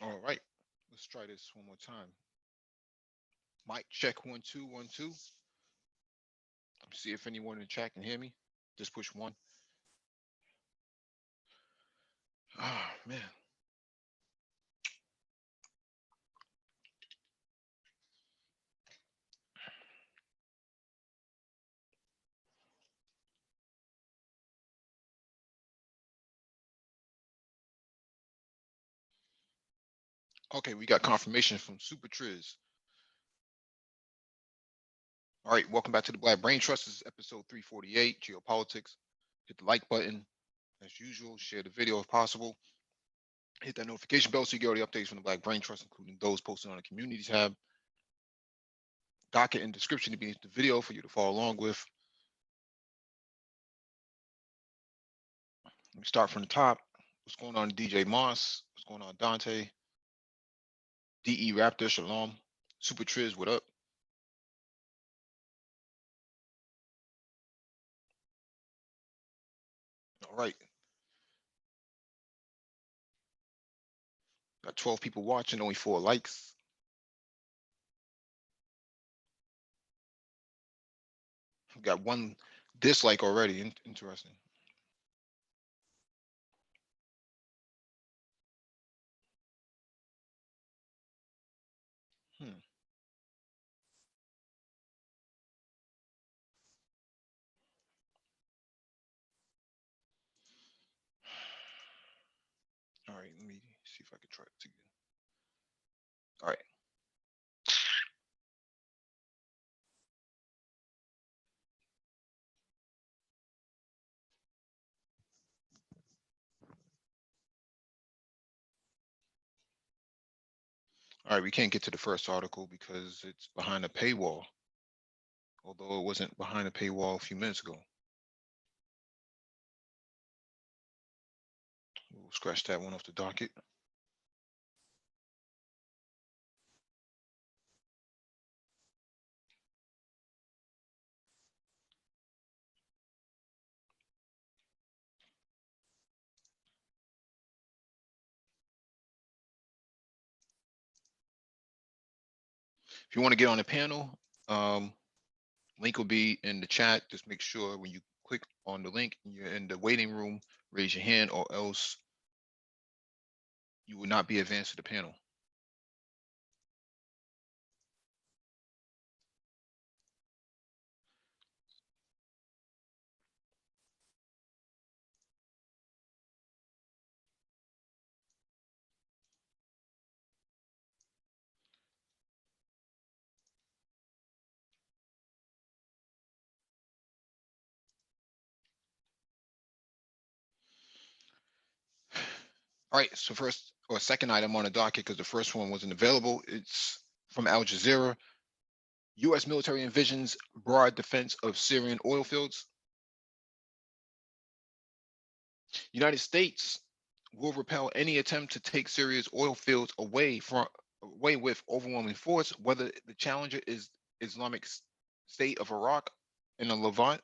All right, let's try this one more time. Mic check 1 2 1 2. See if anyone in the chat can hear me. Just push one. Oh man. Okay, we got confirmation from Super Triz. All right, welcome back to the Black Brain Trust. This is episode 348, Geopolitics. Hit the like button as usual. Share the video if possible. Hit that notification bell so you get all the updates from the Black Brain Trust, including those posted on the community tab. Docket in description beneath the video for you to follow along with. Let me start from the top. What's going on, DJ Moss? What's going on, Dante? DE Raptor, Shalom. Super Triz, what up? All right. Got 12 people watching, only 4 likes. We got 1 dislike already. Interesting. Hmm. All right, let me see if I can try this again. All right. All right, we can't get to the first article because it's behind a paywall, although it wasn't behind a paywall a few minutes ago. We'll scratch that one off the docket. If you want to get on the panel, link will be in the chat. Just make sure when you click on the link and you're in the waiting room, raise your hand, or else you will not be advanced to the panel. All right, so first or second item on the docket, because the first one wasn't available, it's from Al Jazeera. U.S. military envisions broad defense of Syrian oil fields. United States will repel any attempt to take Syria's oil fields away with overwhelming force, whether the challenger is Islamic State of Iraq in the Levant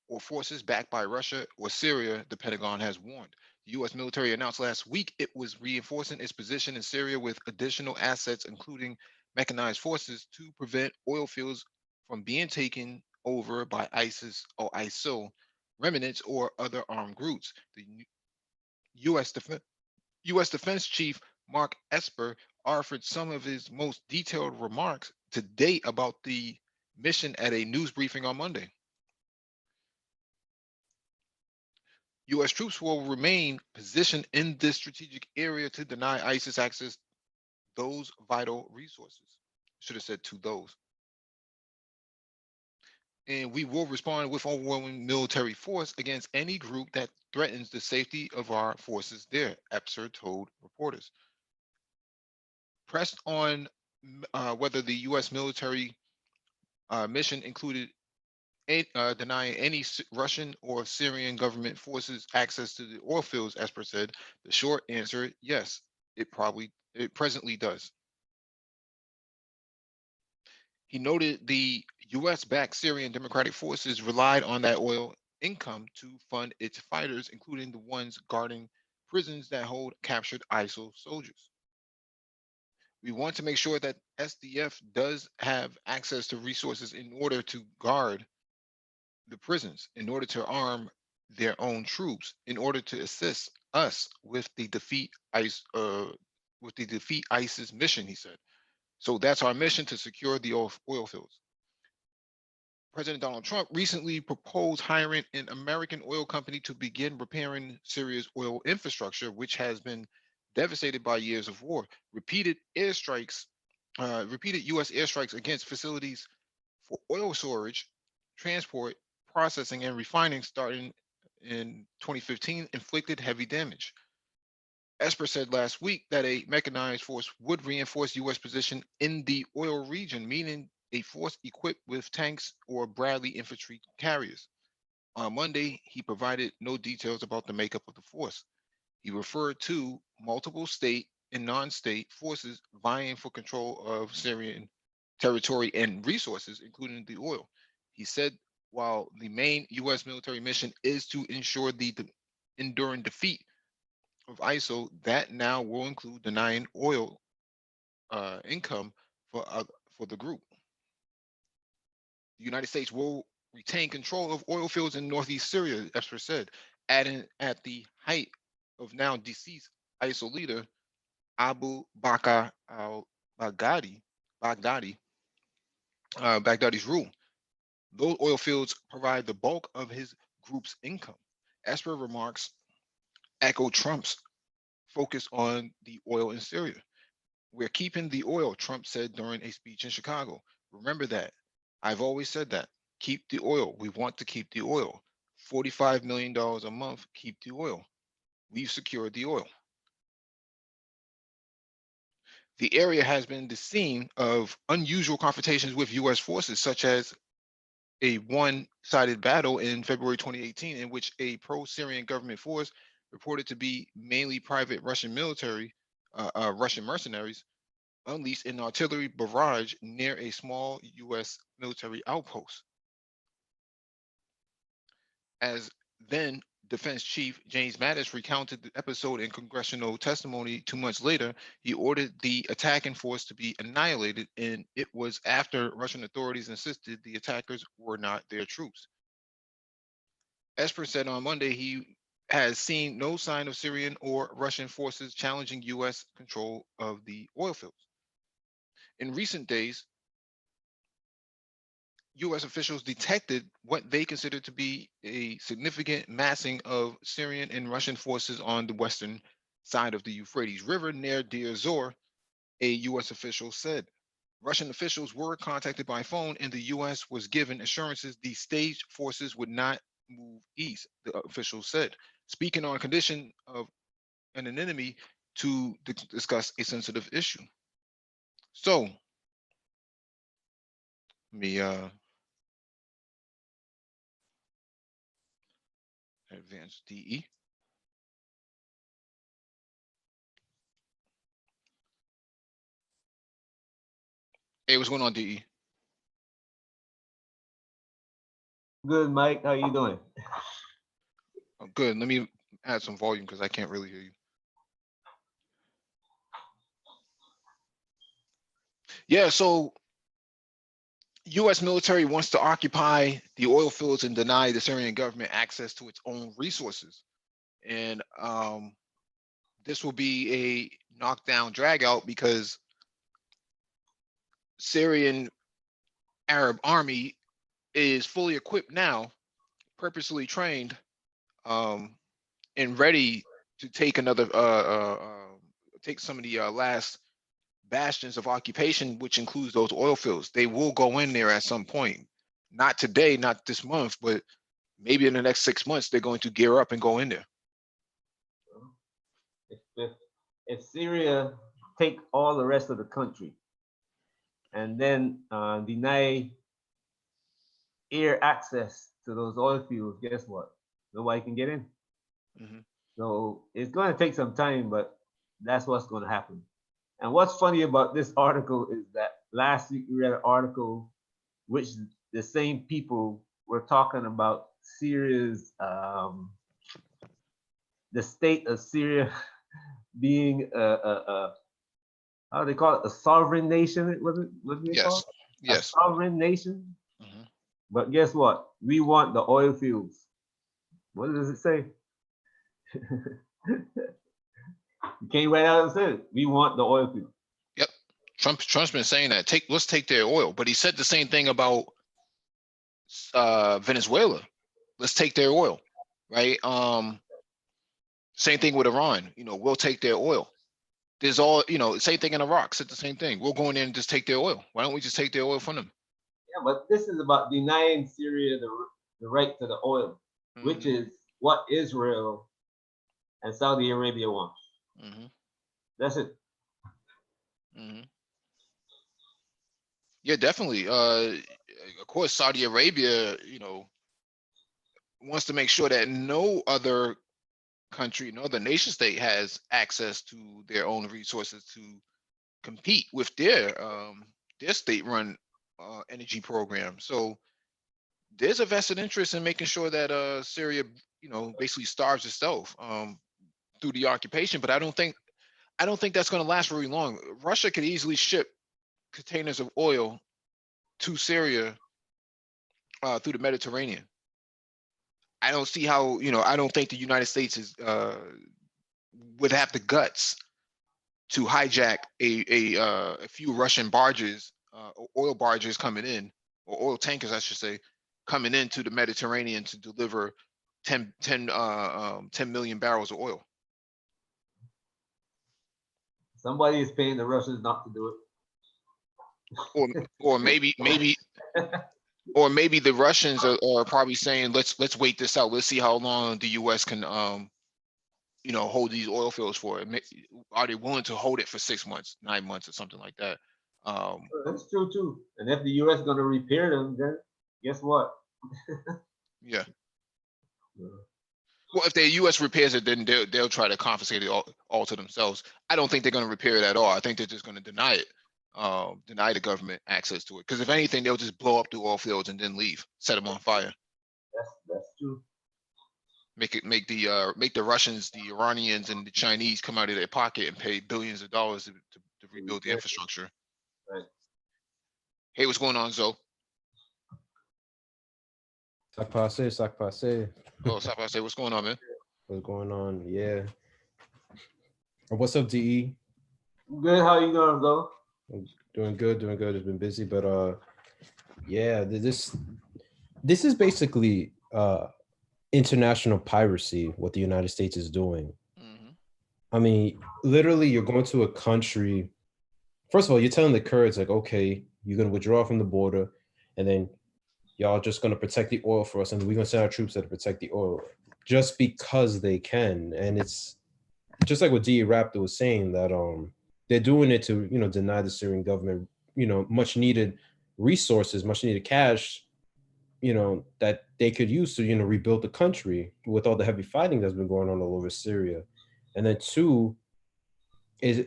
or forces backed by Russia or Syria, the Pentagon has warned. The U.S. military announced last week it was reinforcing its position in Syria with additional assets, including mechanized forces, to prevent oil fields from being taken over by ISIS or ISIL remnants or other armed groups. The U.S. Defense Chief Mark Esper offered some of his most detailed remarks to date about the mission at a news briefing on Monday. U.S. troops will remain positioned in this strategic area to deny ISIS access those vital resources. Should have said to those. And we will respond with overwhelming military force against any group that threatens the safety of our forces there, Epser told reporters. Pressed on whether the U.S. military mission included denying any Russian or Syrian government forces access to the oil fields, Esper said, the short answer, yes, it presently does. He noted the U.S.-backed Syrian Democratic Forces relied on that oil income to fund its fighters, including the ones guarding prisons that hold captured ISIL soldiers. We want to make sure that SDF does have access to resources in order to guard the prisons, in order to arm their own troops, in order to assist us with the defeat ISIS mission, he said. So that's our mission, to secure the oil fields. President Donald Trump recently proposed hiring an American oil company to begin repairing Syria's oil infrastructure, which has been devastated by years of war. Repeated U.S. airstrikes against facilities for oil storage, transport, processing, and refining starting in 2015 inflicted heavy damage. Esper said last week that a mechanized force would reinforce U.S. position in the oil region, meaning a force equipped with tanks or Bradley infantry carriers. On Monday, he provided no details about the makeup of the force. He referred to multiple state and non-state forces vying for control of Syrian territory and resources, including the oil. He said while the main U.S. military mission is to ensure the enduring defeat of ISIL, that now will include denying oil income for the group. The United States will retain control of oil fields in northeast Syria, Esper said, adding at the height of now deceased ISIL leader Abu Bakr al-Baghdadi, Baghdadi's rule. Those oil fields provide the bulk of his group's income. Esper remarks echo Trump's focus on the oil in Syria. We're keeping the oil, Trump said during a speech in Chicago. Remember that. I've always said that. Keep the oil. We want to keep the oil. $45 million a month, keep the oil. We've secured the oil. The area has been the scene of unusual confrontations with U.S. forces, such as a one-sided battle in February 2018, in which a pro-Syrian government force reported to be mainly private Russian Russian mercenaries, unleashed an artillery barrage near a small U.S. military outpost. As then Defense Chief James Mattis recounted the episode in congressional testimony 2 months later, he ordered the attacking force to be annihilated, and it was after Russian authorities insisted the attackers were not their troops. Esper said on Monday he has seen no sign of Syrian or Russian forces challenging U.S. control of the oil fields. In recent days, U.S. officials detected what they considered to be a significant massing of Syrian and Russian forces on the western side of the Euphrates River near Deir Zor, a U.S. official said. Russian officials were contacted by phone, and the U.S. was given assurances the staged forces would not move east, the official said, speaking on condition of anonymity to discuss a sensitive issue. So, let me advance DE. Hey, what's going on, DE? Good, Mike. How you doing? Oh, good. Let me add some volume because I can't really hear you. Yeah, so U.S. military wants to occupy the oil fields and deny the Syrian government access to its own resources. And this will be a knockdown drag out because Syrian Arab army is fully equipped now, purposely trained, and ready to take take some of the last bastions of occupation, which includes those oil fields. They will go in there at some point. Not today, not this month, but maybe in the next 6 months, they're going to gear up and go in there. If Syria take all the rest of the country and then deny air access to those oil fields, guess what? Nobody can get in. Mm-hmm. So it's going to take some time, but that's what's going to happen. And what's funny about this article is that last week we read an article which the same people were talking about Syria's the state of Syria being a how do they call it, a sovereign nation? What do they call Yes. it? A Yes. sovereign nation. Mhm. But guess what? We want the oil fields. What does it say? You came right out and said it. We want the oil fields. Yep. Trump's been saying that. Let's take their oil, but he said the same thing about Venezuela. Let's take their oil, right? Same thing with Iran. We'll take their oil. There's all, same thing in Iraq. Said the same thing. We'll go in there and just take their oil. Why don't we just take their oil from them? Yeah, but this is about denying Syria the right to the oil, which Mhm. is what Israel and Saudi Arabia want. Mhm. That's it. Mhm. Yeah, definitely. Of course, Saudi Arabia, wants to make sure that no other country, no other nation state has access to their own resources to compete with their state-run energy program. So there's a vested interest in making sure that Syria, basically starves itself through the occupation. But I don't think that's going to last very long. Russia could easily ship containers of oil to Syria through the Mediterranean. I don't see how, I don't think the United States would have the guts to hijack a few Russian barges, oil barges coming in, or oil tankers, I should say, coming into the Mediterranean to deliver 10 million barrels of oil. Somebody is paying the Russians not to do Or or maybe the Russians are probably saying, let's wait this out. Let's see how long the US can hold these oil fields for. Are they willing to hold it for 6 months, 9 months, or something like that? That's true too. And if the US is going to repair them, then guess what? Yeah. Well, if the U.S. repairs it, then they'll try to confiscate it all to themselves. I don't think they're going to repair it at all. I think they're just going to deny it, deny the government access to it. Because if anything, they'll just blow up the oil fields and then leave, set them on fire, That's true. make the Russians, the Iranians, and the Chinese come out of their pocket and pay billions of dollars to rebuild the infrastructure. Right. Hey, what's going on, Zoe? Sac passe, sac passe. Oh, stop! I say, what's going on, man? What's going on? Yeah. What's up, DE? Good. How you doing, though? Doing good, doing good. It's been busy, but yeah, this is basically international piracy, what the United States is doing. Mm-hmm. I mean, literally, you're going to a country. First of all, you're telling the Kurds, like, okay, you're gonna withdraw from the border, and then y'all just gonna protect the oil for us, and we're gonna send our troops there to protect the oil just because they can. And it's just like what DE Raptor was saying, that they're doing it to deny the Syrian government much needed resources, much needed cash, that they could use to rebuild the country with all the heavy fighting that's been going on all over Syria. And then two is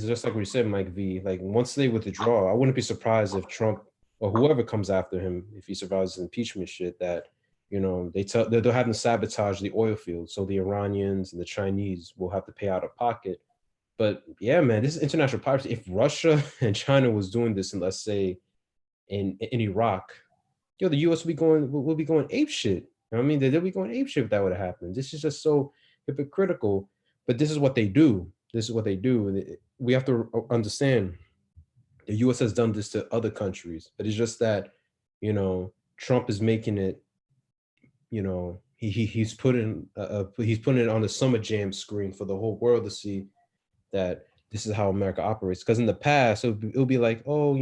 just like what you said, Mike V. Like, once they withdraw, I wouldn't be surprised if Trump or whoever comes after him, if he survives his impeachment shit, that they'll have to sabotage the oil field, so the Iranians and the Chinese will have to pay out of pocket. But yeah, man, this is international piracy. If Russia and China was doing this, and let's say in Iraq, the U.S. will be going ape shit. You know what I mean? They'll be going ape shit if that would have happened. This is just so hypocritical. But this is what they do. This is what they do. We have to understand the U.S. has done this to other countries, but it's just that Trump is making it. He's putting it on the summer jam screen for the whole world to see that this is how America operates. Because in the past, it'll be like, oh,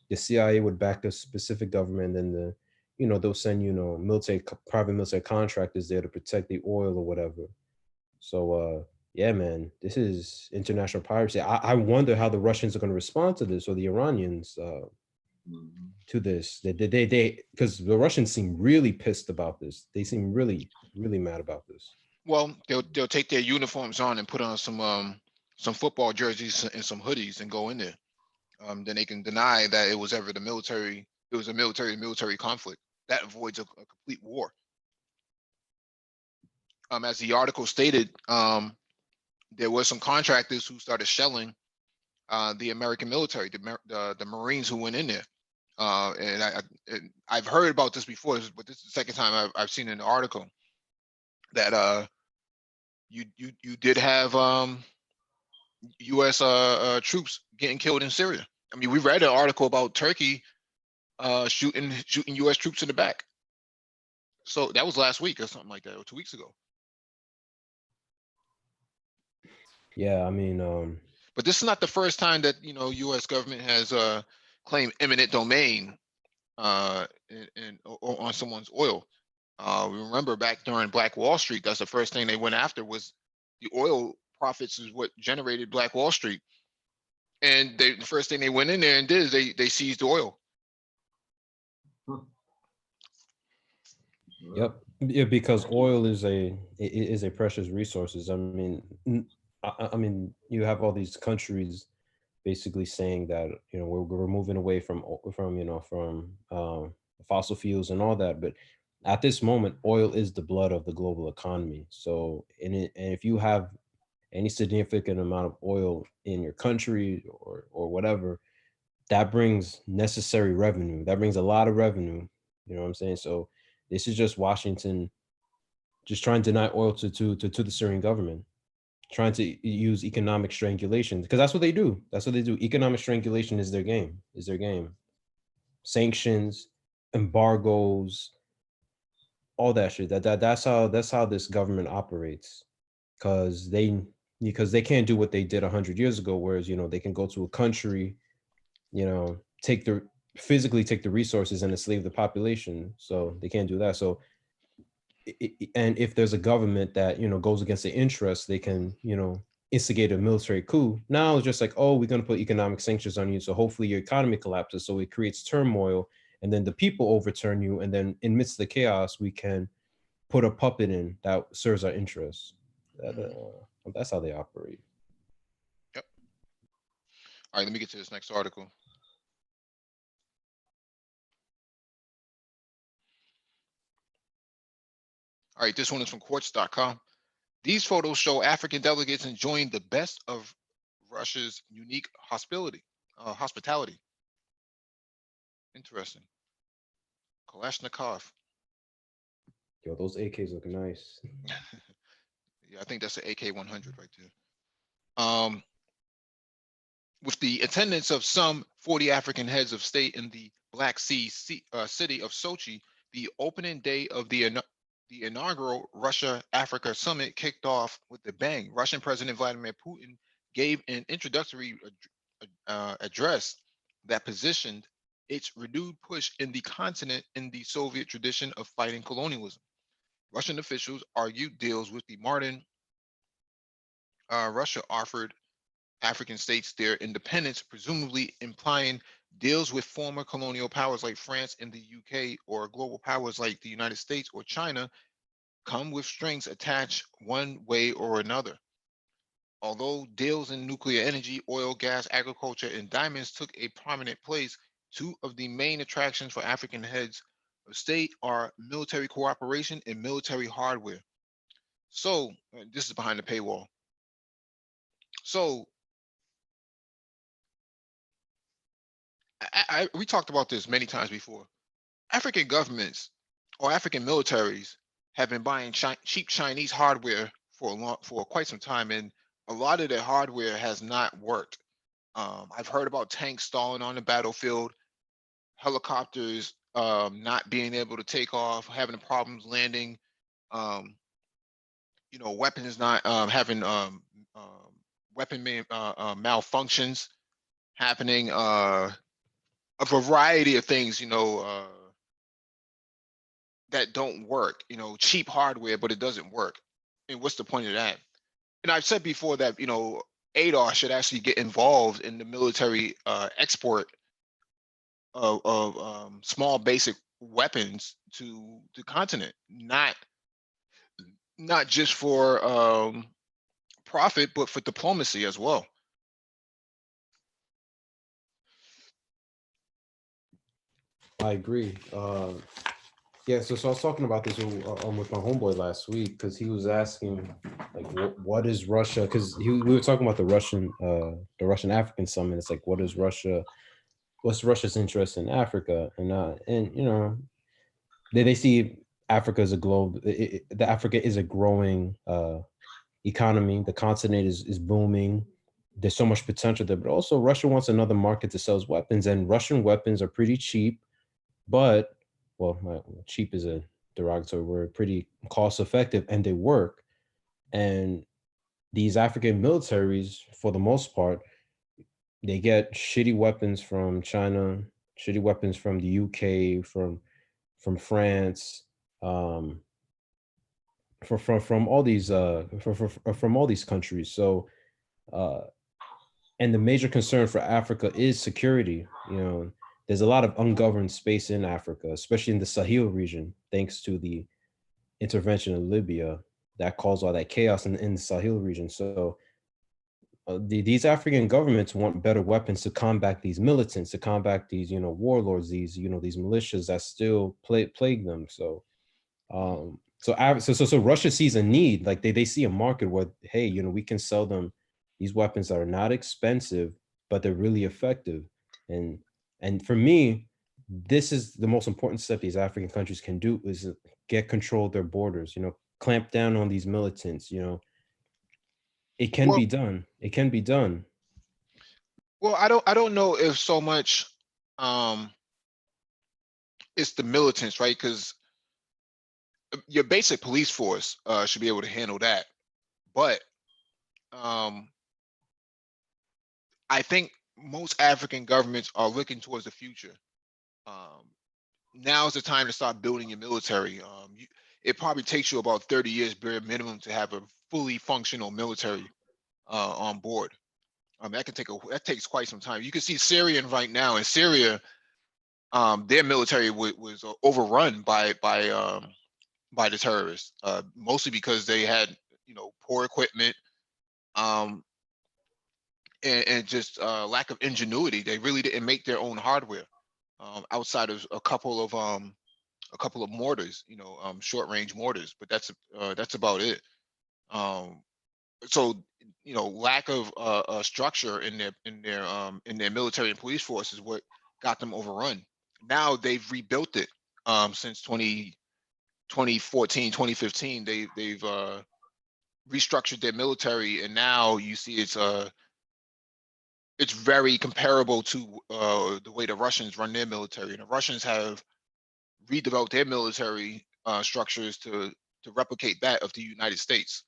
the CIA would back a specific government, and they'll send private military contractors there to protect the oil or whatever. So yeah, man, this is international piracy. I wonder how the Russians are going to respond to this, or the Iranians to this. They because the Russians seem really pissed about this. They seem really, really mad about this. Well, they'll take their uniforms on and put on some football jerseys and some hoodies and go in there. Then they can deny that it was ever it was a military conflict. That avoids a complete war. As the article stated, there were some contractors who started shelling the American military, the Marines who went in there. And I've heard about this before, but this is the second time I've seen in the article that you did have U.S. Troops getting killed in Syria. I mean, we read an article about Turkey shooting U.S. troops in the back. So that was last week or something like that, or 2 weeks ago. Yeah, I mean, But this is not the first time that U.S. government has claimed eminent domain on someone's oil. Remember back during Black Wall Street, that's the first thing they went after was the oil profits is what generated Black Wall Street. And the first thing they went in there and did is they seized the oil. yep, yeah, because oil is a precious resources. I mean, I mean, you have all these countries basically saying that we're moving away from fossil fuels and all that, but at this moment, oil is the blood of the global economy. So, and if you have any significant amount of oil in your country or whatever, that brings necessary revenue. That brings a lot of revenue. You know what I'm saying? So this is just Washington just trying to deny oil to the Syrian government, trying to use economic strangulation, because that's what they do. That's what they do. Economic strangulation is their game. Sanctions, embargoes, all that shit. That's how this government operates. Because they can't do what they did 100 years ago, whereas they can go to a country, physically take the resources and enslave the population. So they can't do that. So and if there's a government that goes against the interests, they can instigate a military coup. Now it's just like, oh, we're going to put economic sanctions on you, so hopefully your economy collapses, so it creates turmoil, and then the people overturn you, and then in midst of the chaos we can put a puppet in that serves our interests. That's how they operate. Yep. All right, let me get to this next article. All right, this one is from quartz.com. These photos show African delegates enjoying the best of Russia's unique hospitality. Interesting. Kalashnikov. Yo, those AKs look nice. Yeah, I think that's an AK-100 right there. With the attendance of some 40 African heads of state in the Black Sea city of Sochi, the opening day of the inaugural Russia-Africa summit kicked off with a bang. Russian President Vladimir Putin gave an introductory address that positioned its renewed push in the continent in the Soviet tradition of fighting colonialism. Russian officials argued deals with the modern Russia offered African states their independence, presumably implying deals with former colonial powers like France and the UK, or global powers like the United States or China, come with strings attached one way or another. Although deals in nuclear energy, oil, gas, agriculture, and diamonds took a prominent place, two of the main attractions for African heads of state are military cooperation and military hardware. So, this is behind the paywall. So, we talked about this many times before. African governments or African militaries have been buying cheap Chinese hardware for quite some time, and a lot of their hardware has not worked. I've heard about tanks stalling on the battlefield, helicopters not being able to take off, having problems landing, weapons not having weapon malfunctions happening, a variety of things, that don't work, cheap hardware, but it doesn't work. And what's the point of that? And I've said before that, ADAR should actually get involved in the military export of small basic weapons to the continent, not just for profit, but for diplomacy as well. I agree. Yeah, so I was talking about this with my homeboy last week because he was asking like what is Russia? Because we were talking about the Russian African summit. It's like what is Russia? What's Russia's interest in Africa? And you know they see Africa as a globe. The Africa is a growing economy. The continent is booming. There's so much potential there, but also Russia wants another market to sell its weapons, and Russian weapons are pretty cheap, but cheap is a derogatory word, pretty cost effective, and they work. And these African militaries, for the most part, they get shitty weapons from China, shitty weapons from the UK, from France, um, from all these from all these countries. So uh, and the major concern for Africa is security. You know, there's a lot of ungoverned space in Africa, especially in the Sahel region, thanks to the intervention in Libya that caused all that chaos in the Sahel region. So these African governments want better weapons to combat these militants, to combat these, you know, warlords, these, you know, these militias that still plague them. So so Russia sees a need, like they see a market where, hey, you know, we can sell them these weapons that are not expensive, but they're really effective. And for me, this is the most important step these African countries can do is get control of their borders, you know, clamp down on these militants, you know. It can Well, be done. It can be done. well, I don't know if so much um it's the militants, right? Because your basic police force should be able to handle that. But um I think most African governments are looking towards the future. Um, Now is the time to start building your military. It probably takes you about 30 years bare minimum to have a fully functional military on board. That takes quite some time. You can see Syrian right now. In Syria, their military was overrun by the terrorists, mostly because they had, you know, poor equipment, um, and just lack of ingenuity. They really didn't make their own hardware, outside of a couple of mortars, you know, short range mortars, but that's about it. Um, so you know, lack of structure in their military and police force is what got them overrun. Now they've rebuilt it since 2014, 2015. They've restructured their military, and now you see it's very comparable to the way the Russians run their military. And the Russians have redeveloped their military structures to replicate that of the United States.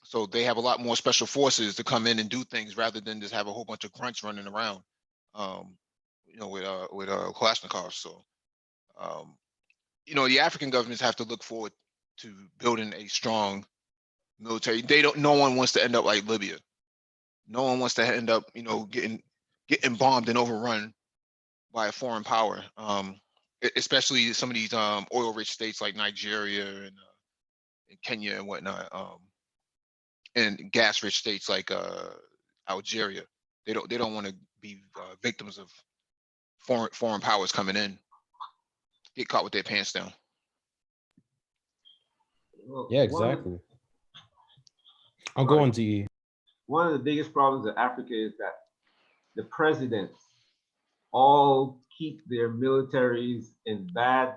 So they have a lot more special forces to come in and do things rather than just have a whole bunch of grunts running around, um, you know, with Kalashnikovs. So you know, the African governments have to look forward to building a strong military. They don't. No one wants to end up like Libya. No one wants to end up, you know, getting bombed and overrun by a foreign power. Especially some of these oil-rich states like Nigeria and Kenya and whatnot, and gas-rich states like Algeria. They don't want to be victims of foreign powers coming in, get caught with their pants down. Well, Yeah, exactly. I'll go sorry. on DE. One of the biggest problems in Africa is that the presidents all keep their militaries in bad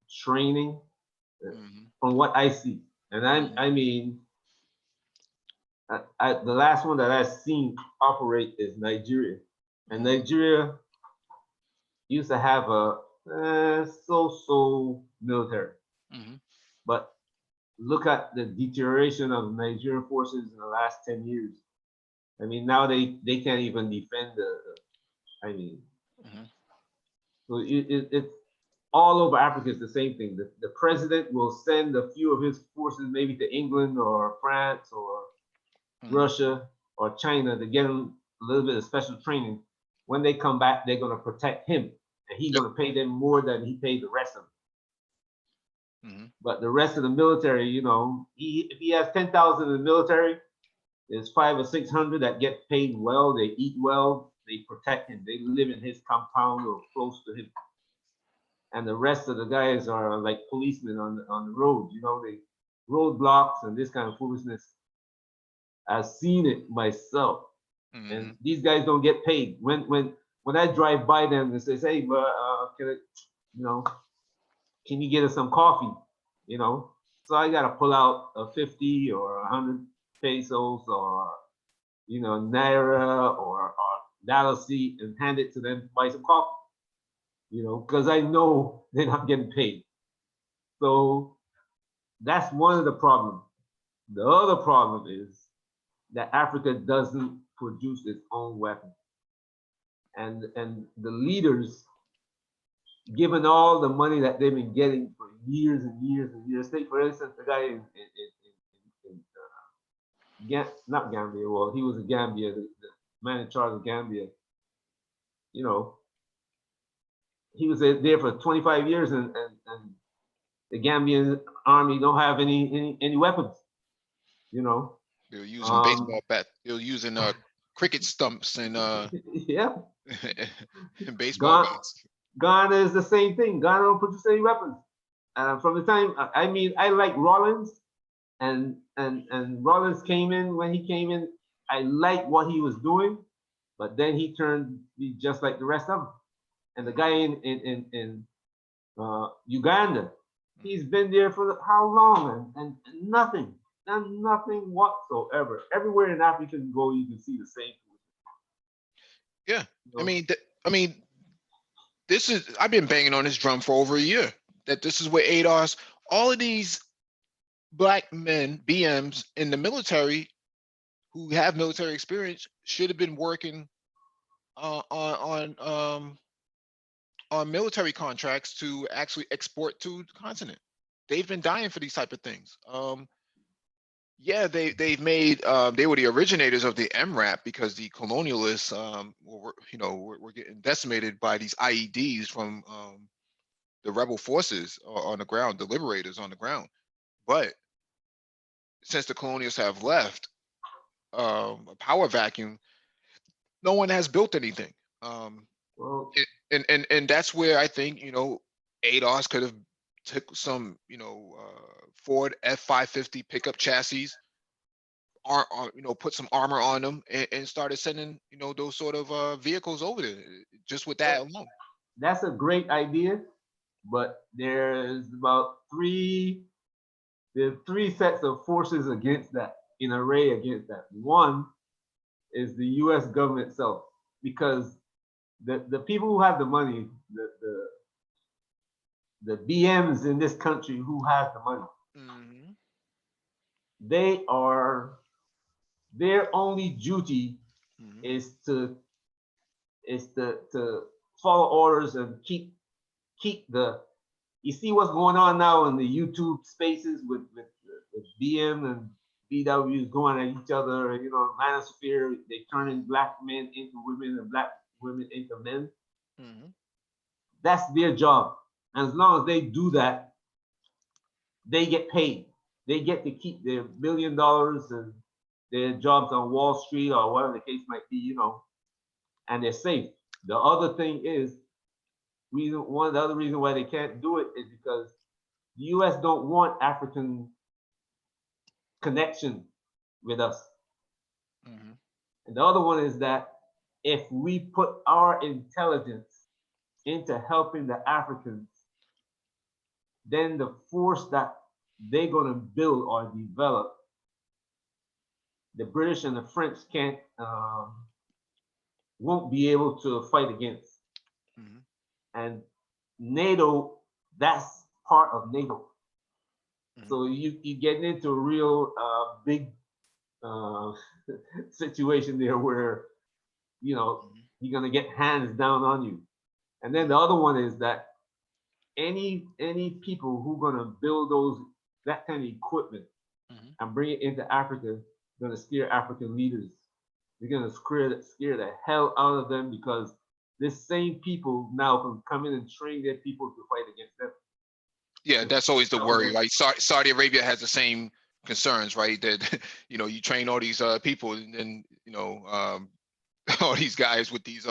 training, Mhm. from what I see. And I mean, the last one that I've seen operate is Nigeria. And Nigeria used to have a so-so military. Mhm. But look at the deterioration of Nigerian forces in the last 10 years. I mean, now they can't even defend I mean, Mhm. so it's all over Africa. It's the same thing. The president will send a few of his forces maybe to England or France or Mhm. Russia or China to get them a little bit of special training. When they come back, they're going to protect him, and he's Yep. going to pay them more than he paid the rest of them. Mhm. But the rest of the military, you know, if he has 10,000 in the military, there's 500 or 600 that get paid well. They eat well. They protect him. They live in his compound or close to him. and the rest of the guys are like policemen on the road. You know, they roadblocks and this kind of foolishness. I've seen it myself, and these guys don't get paid. When I drive by them and says, "Hey, can I, you know, can you get us some coffee?" You know, so I gotta pull out a 50 or 100 pesos or naira or dalasi and hand it to them to buy some coffee. You know, because I know they're not getting paid. So that's one of the problems. The other problem is that Africa doesn't produce its own weapons. And the leaders, given all the money that they've been getting for years and years and years, take for instance the guy in not Gambia, well, he was in Gambia, the man in charge of Gambia, you know, he was there for 25 years and the Gambian army don't have any weapons, you know. They were using baseball bat. They were using cricket stumps and yeah, and baseball bats. Ghana is the same thing. Ghana don't produce any weapons. From the time, I mean, I like Rollins, and Rollins came in. When he came in, I liked what he was doing, but then he turned just like the rest of them. And the guy in Uganda, he's been there for how long, and nothing, nothing whatsoever. Everywhere in Africa you go, you can see the same. Yeah, You know? I mean, this is, I've been banging on this drum for over a year, that this is where ADOS, all of these black men, BMs in the military who have military experience should have been working on military contracts to actually export to the continent. They've been dying for these type of things. Yeah, they've made they were the originators of the MRAP because the colonialists were getting decimated by these IEDs from the rebel forces on the ground, the liberators on the ground. But since the colonialists have left, a power vacuum, no one has built anything. Well, And that's where I think, ADOS could have took some, Ford F-550 pickup chassis, put some armor on them and started sending, those sort of vehicles over there just with that alone. that's a great idea, but there's three sets of forces against that, in array against that. One is the US government itself, because the people who have the money, the BMs in this country who have the money, their only duty is to follow orders and keep the. You see what's going on now in the YouTube spaces with BM and BWs going at each other, manosphere, they turning black men into women and black women into men. That's their job. And as long as they do that, they get paid. They get to keep their $1 billion and their jobs on Wall Street or whatever the case might be, and they're safe. The other thing is, one of the other reasons why they can't do it is because the US don't want African connection with us. And the other one is that if we put our intelligence into helping the Africans, then the force that they're going to build or develop, the British and the French won't be able to fight against. And NATO, that's part of NATO. So you get into a real big situation there where, you're going to get hands down on you. And then the other one is that any people who are going to build that kind of equipment and bring it into Africa, going to scare African leaders. They're going to scare the hell out of them, because this same people now can come in and train their people to fight against them. Yeah, that's always the worry, right? Saudi Arabia has the same concerns, right? That you train all these people, and then all these guys with these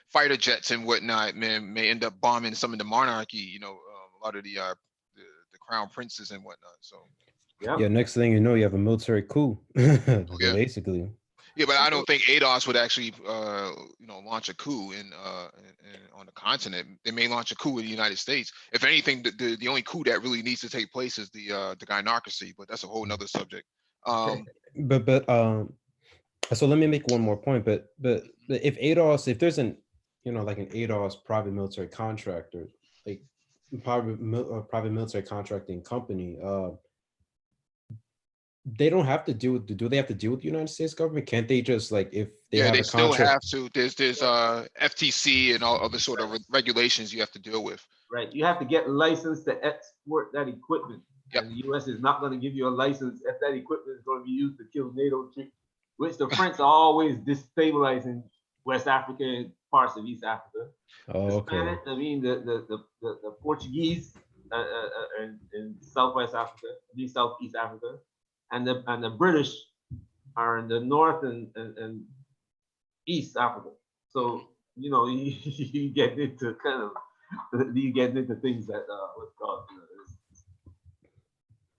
fighter jets and whatnot, man, may end up bombing some of the monarchy, you know, a lot of the crown princes and whatnot. So Yeah, next thing you know, you have a military coup. yeah. Basically. Yeah, but I don't think ADOS would actually, you know, launch a coup on the continent. They may launch a coup in the United States. If anything, the only coup that really needs to take place is the gynocracy. But that's a whole nother subject. But so let me make one more point. But if ADOS, if there's an, you know, like an ADOS private military contractor, like private military contracting company, they don't have to deal with. Do they have to deal with the United States government? Can't they just, like, if they Yeah, have they a still contract? have to. There's FTC and all other sort of regulations you have to deal with. Right. You have to get licensed to export that equipment. Yep. And the US is not going to give you a license if that equipment is going to be used to kill NATO troops, which the French are always destabilizing West Africa and parts of East Africa. Oh, The okay. Spanish, I mean, the Portuguese in Southwest Africa, Southeast Africa, and the British are in the North and East Africa. So, you know, you get into kind of, you get into things that what's called, you know,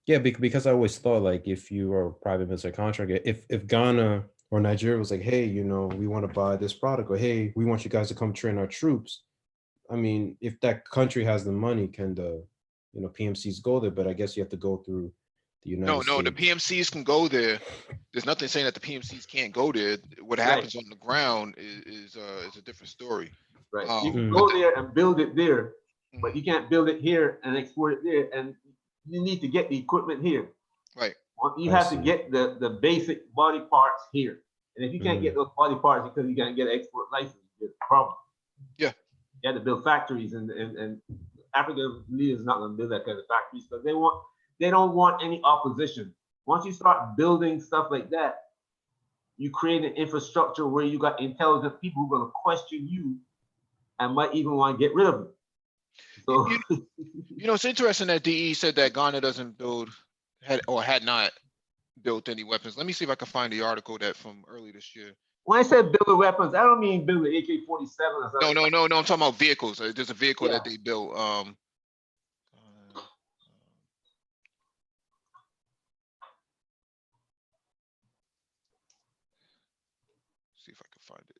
Yeah, because I always thought, like, if you are a private military contractor, if Ghana or Nigeria was like, hey, you know, we want to buy this product, or hey, we want you guys to come train our troops. I mean, if that country has the money, can the, you know, PMCs go there? But I guess you have to go through the United No, States. the PMCs can go there. There's nothing saying that the PMCs can't go there. What happens on the ground is a different story. right. You can go there and build it there, but Mhm. you can't build it here and export it there. And you need to get the equipment here. Right. You have to get the basic body parts here. And if you can't get those body parts because you can't get an export license, it's a problem. Yeah. You have to build factories, and Africa leaders not going to build that kind of factories because they don't want any opposition. Once you start building stuff like that, you create an infrastructure where you got intelligent people who are going to question you and might even want to get rid of it. So you know, it's interesting that DE said that Ghana doesn't had not built any weapons. Let me see if I can find the article that from early this year. when I said build weapons, I don't mean build an AK-47 or something. No. I'm talking about vehicles. There's a vehicle that they built. See if I can find it.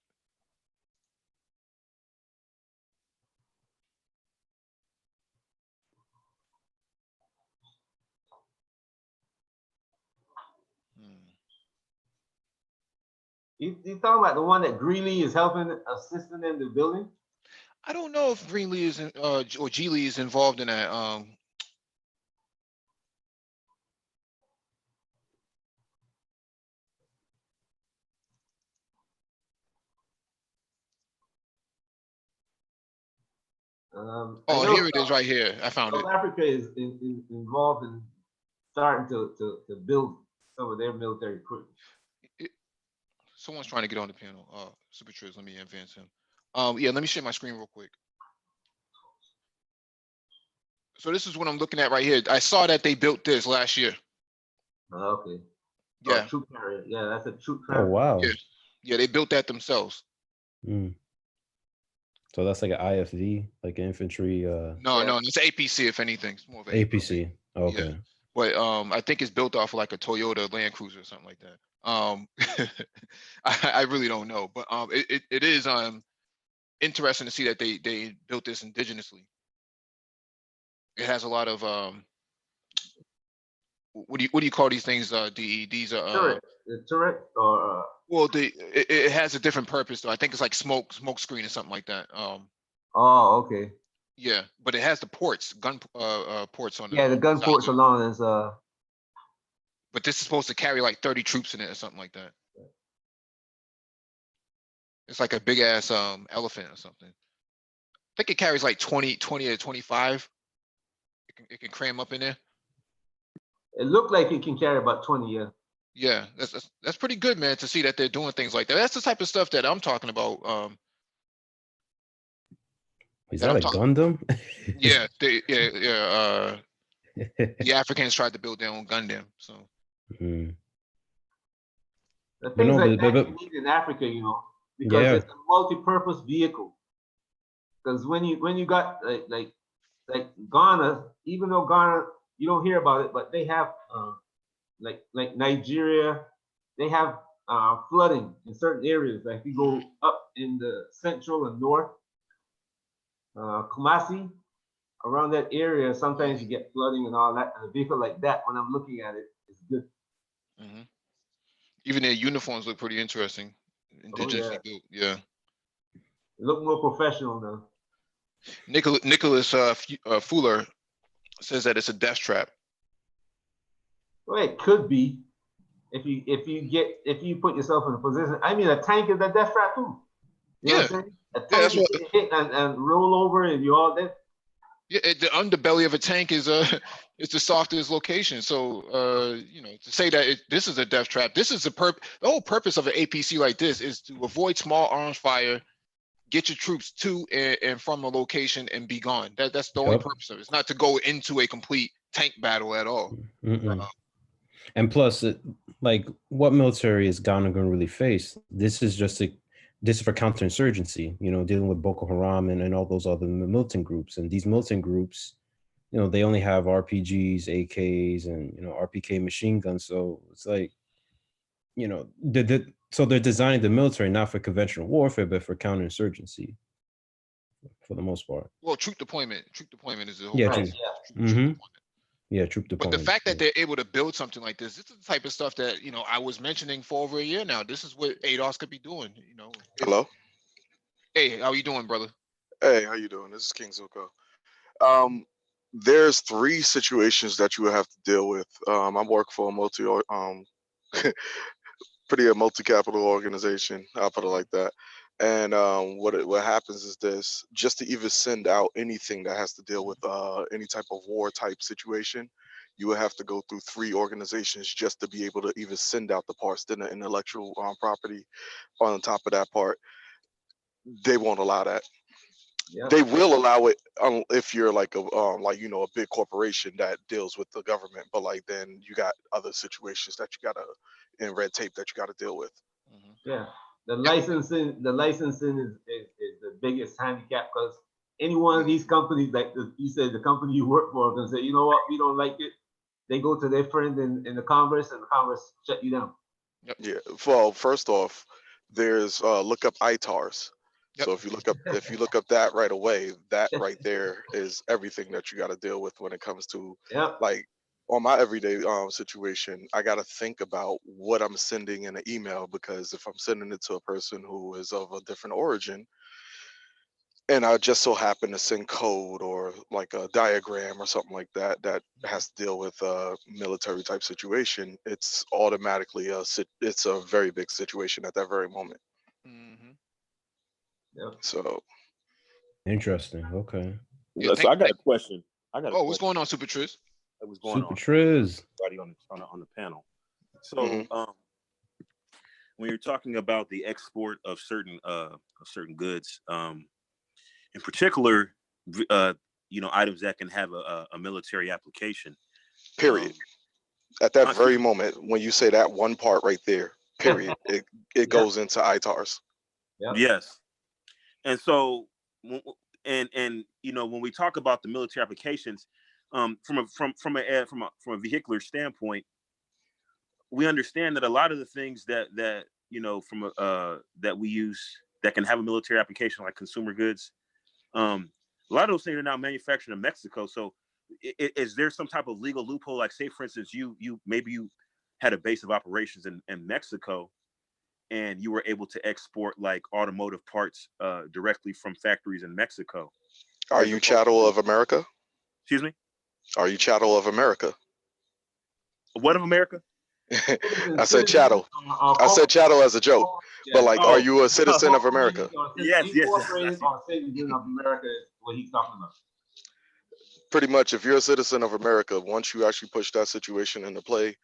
You talking about the one that Greeley is assisting in the building? I don't know if Greenlee is or Geely is involved in that. Oh, here it is right here. I found it. South Africa is involved in starting to build some of their military equipment. Someone's trying to get on the panel. Super Triz, let me advance him. Yeah, let me share my screen real quick. So this is what I'm looking at right here. I saw that they built this last year. Okay. Yeah. Troop carrier. Yeah, that's a troop carrier. Oh, wow. Yeah, they built that themselves. So that's like an IFV, like infantry. No, it's APC if anything. It's more of APC. Okay. Yeah. But I think it's built off of like a Toyota Land Cruiser or something like that. I really don't know, but it is interesting to see that they built this indigenously. It has a lot of what do you call these things? DE, these are turret or well, it has a different purpose though. I think it's like smoke screen or something like that. Oh, okay. Yeah, but it has the ports, gun ports on it. Yeah, the gun ports alone is But this is supposed to carry like 30 troops in it or something like that. It's like a big ass elephant or something. I think it carries like 20 or 25. It can cram up in there. It looked like it can carry about 20, yeah. Yeah, that's pretty good, man, to see that they're doing things like that. That's the type of stuff that I'm talking about. Is that a Gundam? Yeah, the Africans tried to build their own Gundam, so. The things like that you need in Africa, you know. because Yeah. it's a multi-purpose vehicle. Because when you got like Ghana, even though Ghana you don't hear about it, but they have like Nigeria, they have flooding in certain areas. Like if you go up in the central and north, Kumasi, around that area, sometimes you get flooding and all that. And a vehicle like that, when I'm looking at it, is good. Even their uniforms look pretty interesting. Indigenously built. Yeah. They look more professional now. Nicholas Fuller says that it's a death trap. Well, it could be if you put yourself in a position. I mean, a tank is a death trap too. You know what I'm saying? A tank you hit and roll over and you all dead. Yeah, the underbelly of a tank is it's the softest location. So you know, to say that this is a death trap, this is the whole purpose of an APC like this is to avoid small arms fire, get your troops to and from a location and be gone. That's the only purpose of it. It's not to go into a complete tank battle at all. And plus, like, what military is Ghana going to really face? This is for counterinsurgency, you know, dealing with Boko Haram and all those other militant groups. And these militant groups, you know, they only have RPGs, AKs, and, you know, RPK machine guns. So it's like, you know, so they're designing the military not for conventional warfare, but for counterinsurgency, for the most part. Well, troop deployment is the whole Yeah, troop deployment. Yeah, troop But deployment. the fact that they're able to build something like this is the type of stuff that, you know, I was mentioning for over a year now. This is what ADOS could be doing, you know. Hello. Hey, how you doing, brother? Hey, how you doing? This is King Zuko. There's 3 situations that you will have to deal with. I work for a multi-capital organization. I'll put it like that. And what happens is this: just to even send out anything that has to deal with any type of war type situation, you would have to go through 3 organizations just to be able to even send out the parts. Then the intellectual property on top of that part, they won't allow that. They will allow it if you're like a big corporation that deals with the government, but like then you got other situations that you gotta in red tape that you gotta deal with. Yeah, the licensing is the biggest handicap, because any one of these companies, like you said, the company you work for, can say, you know what, we don't like it. They go to their friend in the Congress, and the Congress shut you down. Yeah. Well, first off, there's look up ITARs. So if you look up that right away, that right there is everything that you got to deal with when it comes to like on my everyday situation. I got to think about what I'm sending in an email, because if I'm sending it to a person who is of a different origin, and I just so happen to send code or like a diagram or something like that that has to deal with a military type situation, it's automatically it's a very big situation at that very moment. So interesting. Okay. Yeah, so I got a question. What's going on, Super Triz? What's going Super on? Triz. Everybody on the panel. So when you're talking about the export of certain goods, in particular, items that can have a military application. Period. At that very moment, when you say that one part right there, period, it goes into ITARs. Yes. And so, and when we talk about the military applications, from a vehicular standpoint, we understand that a lot of the things that we use that can have a military application, like consumer goods, a lot of those things are now manufactured in Mexico. So, is there some type of legal loophole? Like, say, for instance, you had a base of operations in Mexico, and you were able to export like automotive parts directly from factories in Mexico. Are you chattel of America? Excuse me? Are you chattel of America? What of America? I said chattel. I said chattel as a joke. But like, are you a citizen of America? Yes. Incorporated or citizen of America is what he's talking about. Pretty much, if you're a citizen of America, once you actually push that situation into play,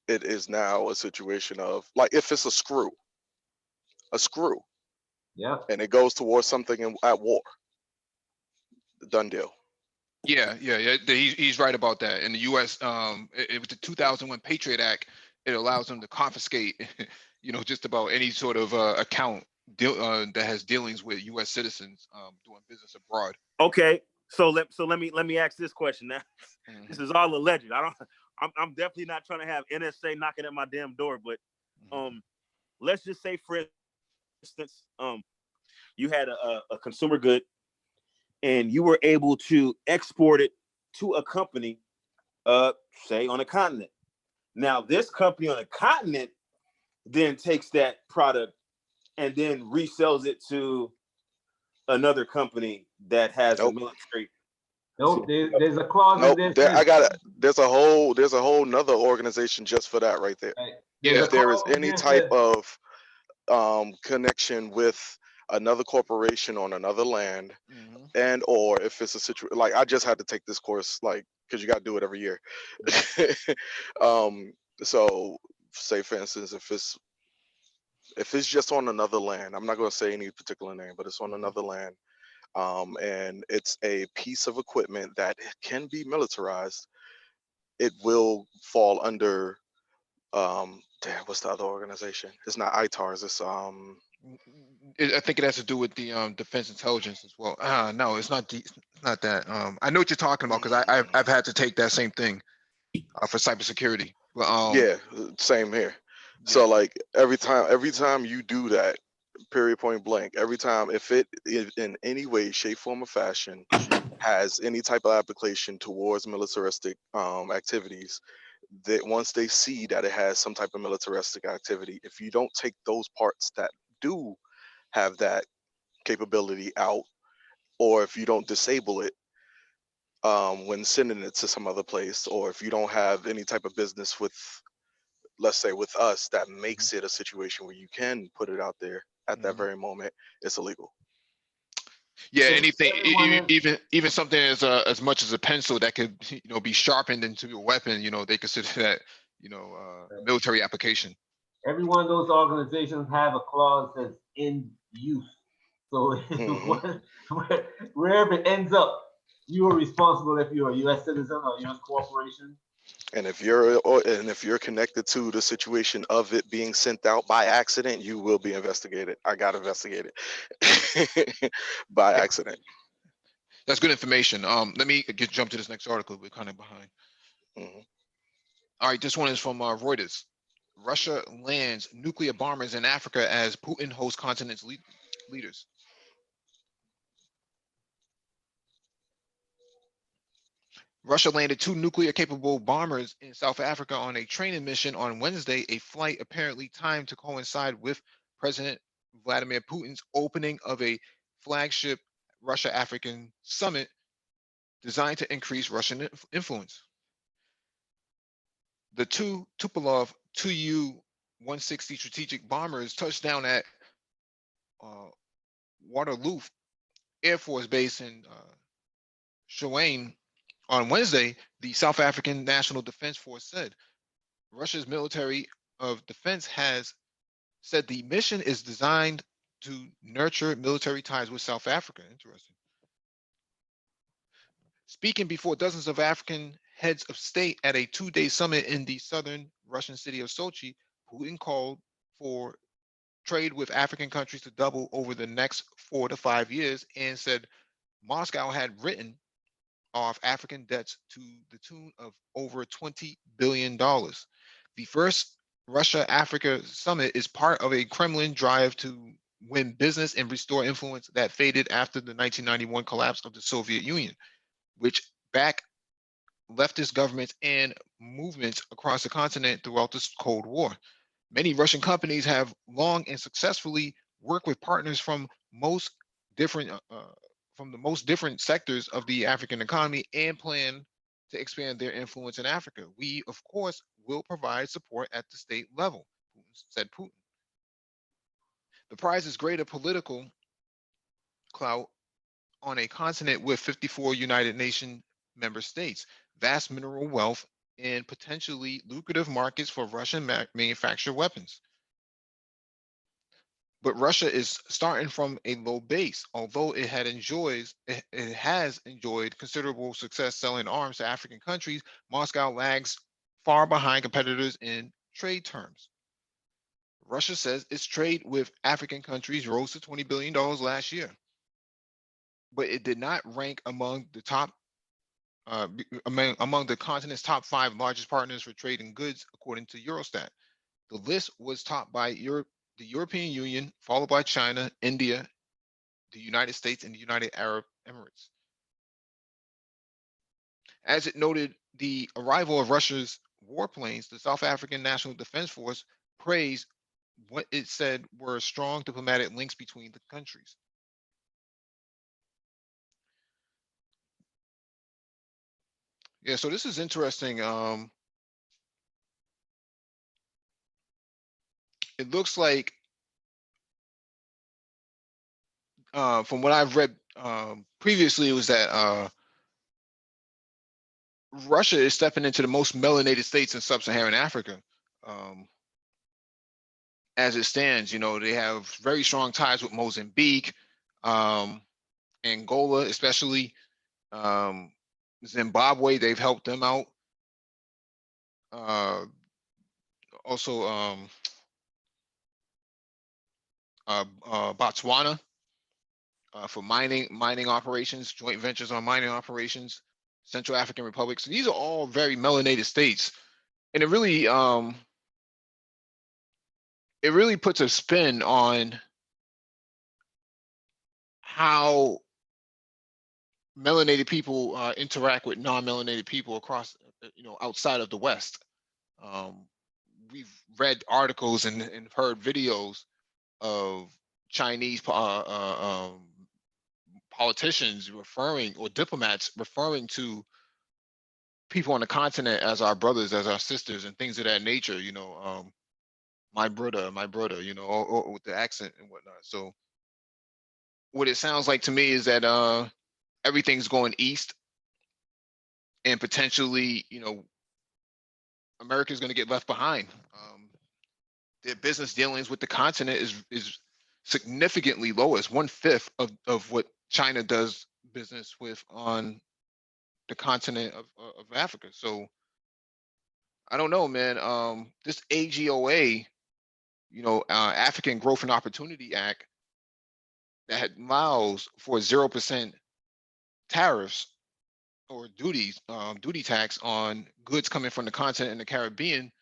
it is now a situation of like, if it's a screw, and it goes towards something at war, done deal. Yeah. He's right about that. In the U.S., with the 2001 Patriot Act, it allows them to confiscate, just about any sort of account that has dealings with U.S. citizens doing business abroad. Okay, so let me ask this question now. Mhm. This is all alleged. I'm definitely not trying to have NSA knocking at my damn door, but let's just say, for instance, you had a consumer good and you were able to export it to a company, say on a continent. Now, this company on a continent then takes that product and then resells it to another company that has a Nope. military. Nope, there's a clause in Nope. there. There, I Says, got it. There's a whole nother organization just for that right there. right, Yeah. there's If a there is clause in any there type says, of connection with another corporation on another land, Mhm. and or if it's a situation like I just had to take this course, like, because you got to do it every year. So say for instance, if it's just on another land, I'm not going to say any particular name, but it's on another land, and it's a piece of equipment that can be militarized, it will fall under damn, what's the other organization? It's not ITARS. It's I think it has to do with the defense intelligence as well. No, it's not. It's not that. I know what you're talking about because I've had to take that same thing for cybersecurity. But yeah, same here. yeah. So like every time you do that, period, point blank, every time, if it in any way, shape, form, or fashion has any type of application towards militaristic activities, that once they see that it has some type of militaristic activity, if you don't take those parts that do have that capability out, or if you don't disable it when sending it to some other place, or if you don't have any type of business with, let's say, with us, that makes it a situation where you can put it out there at that Mhm. very moment, it's illegal. Yeah, if anything, everyone is, even something as much as a pencil that could be sharpened into a weapon. They consider that a military application. every one of those organizations have a clause that's in use. So Hmm. wherever it ends up, you are responsible if you're a U.S. citizen or U.S. corporation. And if you're connected to the situation of it being sent out by accident, you will be investigated. I got investigated by accident. That's good information. Let me jump to this next article. We're kind of behind. Hmm. All right, this one is from Reuters. Russia lands nuclear bombers in Africa as Putin hosts continent's leaders. Russia landed 2 nuclear-capable bombers in South Africa on a training mission on Wednesday, a flight apparently timed to coincide with President Vladimir Putin's opening of a flagship Russia-African summit designed to increase Russian influence. The 2 Tupolev Tu-160 strategic bombers touched down at uh, Waterloo Air Force Base in Shawang on Wednesday, the South African National Defense Force said. Russia's military of defense has said the mission is designed to nurture military ties with South Africa. Interesting. Speaking before dozens of African heads of state at a 2-day summit in the southern Russian city of Sochi, Putin called for trade with African countries to double over the next 4 to 5 years and said Moscow had written off African debts to the tune of over $20 billion. The first Russia-Africa summit is part of a Kremlin drive to win business and restore influence that faded after the 1991 collapse of the Soviet Union, which backed leftist governments and movements across the continent throughout the Cold War. Many Russian companies have long and successfully worked with partners different from the most different sectors of the African economy and plan to expand their influence in Africa. We, of course, will provide support at the state level, said Putin. The prize is greater political clout on a continent with 54 United Nations member states, vast mineral wealth, and potentially lucrative markets for Russian manufactured weapons. But Russia is starting from a low base. Although it has enjoyed considerable success selling arms to African countries, Moscow lags far behind competitors in trade terms. Russia says its trade with African countries rose to $20 billion last year, but it did not rank among the top among the continent's top 5 largest partners for trade in goods, according to Eurostat. The list was topped by the European Union, followed by China, India, the United States, and the United Arab Emirates. As it noted the arrival of Russia's warplanes, the South African National Defense Force praised what it said were strong diplomatic links between the countries. Yeah, so this is interesting. It looks like, from what I've read previously, it was that Russia is stepping into the most melanated states in sub-Saharan Africa. As it stands, you know, they have very strong ties with Mozambique, Angola, especially Zimbabwe. They've helped them out. Also, Botswana for mining operations, joint ventures on mining operations. Central African Republic. So these are all very melanated states, and it really puts a spin on how melanated people interact with non-melanated people across, outside of the West. We've read articles and heard videos of Chinese politicians referring, or diplomats referring to people on the continent as our brothers, as our sisters, and things of that nature. My brother, or with the accent and whatnot. So what it sounds like to me is that everything's going east, and potentially, America's going to get left behind. Their business dealings with the continent is significantly lower. It's 1/5 of what China does business with on the continent of Africa. So I don't know, man. This AGOA, African Growth and Opportunity Act, that allows for 0% tariffs or duties, duty tax on goods coming from the continent and the Caribbean,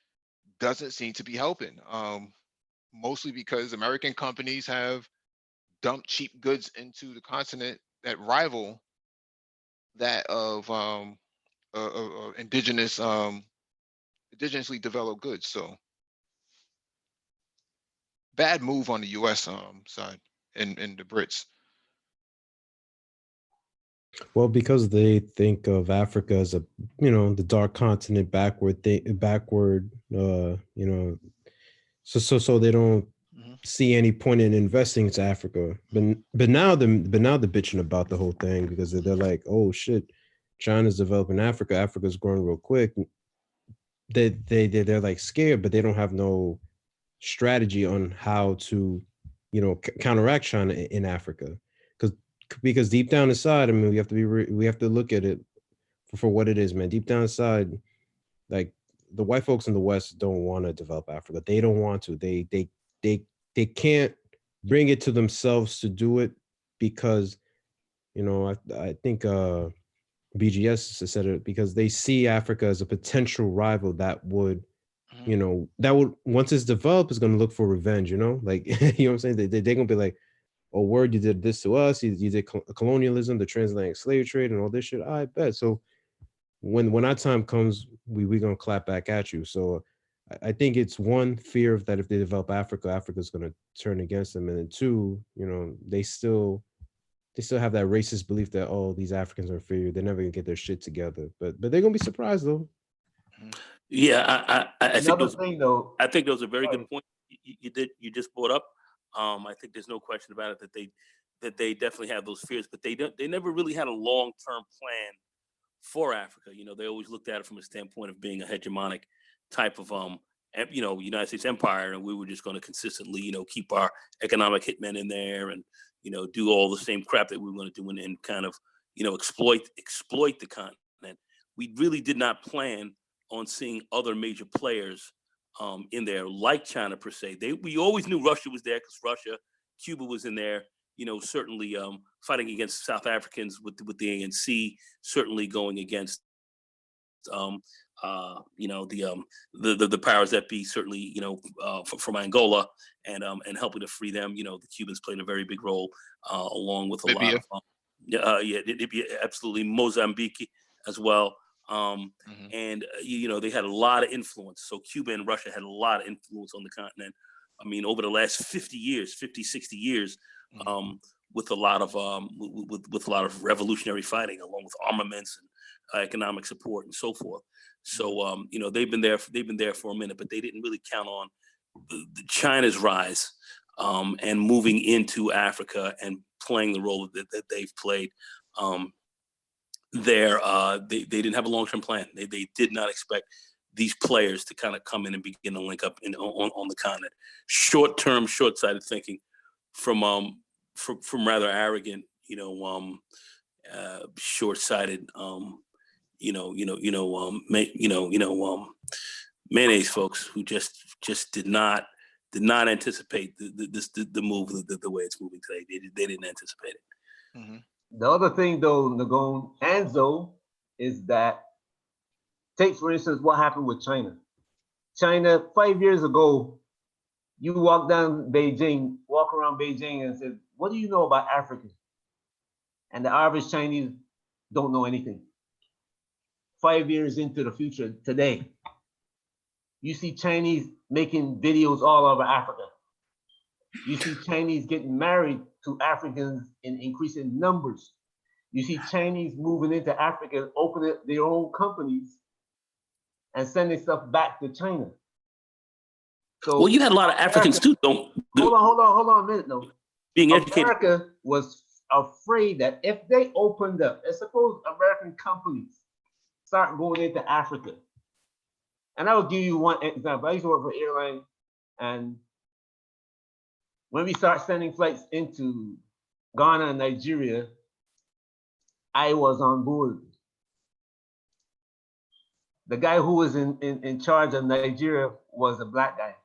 doesn't seem to be helping. Mostly because American companies have dumped cheap goods into the continent that rival that of indigenously developed goods. So bad move on the U.S. Side and the Brits. Well, because they think of Africa as the dark continent, backward, so they don't see any point in investing into Africa. But now they're bitching about the whole thing because they're like, oh shit, China's developing Africa. Africa's growing real quick. They're like scared, but they don't have no strategy on how to, counteract China in Africa. Because deep down inside, I mean, we have to look at it for what it is, man. Deep down inside, like the white folks in the West don't want to develop Africa. They don't want to. They can't bring it to themselves to do it because, I think BGS said it, because they see Africa as a potential rival that would, once it's developed, is going to look for revenge. Like you know what I'm saying? They're going to be like, oh, word, you did this to us. You did colonialism, the transatlantic slave trade, and all this shit. I bet. So when our time comes, we're gonna clap back at you. So I think it's one, fear of that if they develop Africa, Africa's gonna turn against them, and then two, they still have that racist belief that, oh, these Africans are inferior. They're never gonna get their shit together. But they're gonna be surprised though. Yeah, I think Another thing though, I think those are very sorry. good points you just brought up. I think there's no question about it that they definitely have those fears, but they never really had a long-term plan for Africa. They always looked at it from a standpoint of being a hegemonic type of United States empire, and we were just going to consistently keep our economic hitmen in there and do all the same crap that we were going to do and kind of exploit the continent. We really did not plan on seeing other major players in there like China per se. We always knew Russia was there because Russia, Cuba was in there. Certainly fighting against South Africans with the ANC, certainly going against the powers that be, certainly from Angola and helping to free them. The Cubans played a very big role along with a Libya. lot of Libya, absolutely, Mozambique as well. Mhm. And they had a lot of influence. So Cuba and Russia had a lot of influence on the continent. I mean, over the last 50 years, 50, 60 years, with a lot of with a lot of revolutionary fighting, along with armaments and economic support and so forth. So they've been there for a minute, but they didn't really count on China's rise and moving into Africa and playing the role that they've played. They didn't have a long-term plan. They did not expect these players to kind of come in and begin to link up on the continent. Short-term, short-sighted thinking from rather arrogant, short-sighted, mayonnaise folks who just did not anticipate the move the way it's moving today. They didn't anticipate it. Mhm. The other thing though, Nagon and Zoe, is that take for instance what happened with China. China 5 years ago, you walk around Beijing and said, what do you know about Africa? And the average Chinese don't know anything. 5 years into the future today, you see Chinese making videos all over Africa. You see Chinese getting married to Africans in increasing numbers. You see Chinese moving into Africa, opening their own companies and sending stuff back to China. So well, you had a lot of Africans too. Hold on a minute though. Being educated. America was afraid that if they opened up, let's suppose American companies start going into Africa. And I will give you one example. I used to work for airline, and when we start sending flights into Ghana and Nigeria, I was on board. The guy who was in charge of Nigeria was a black guy.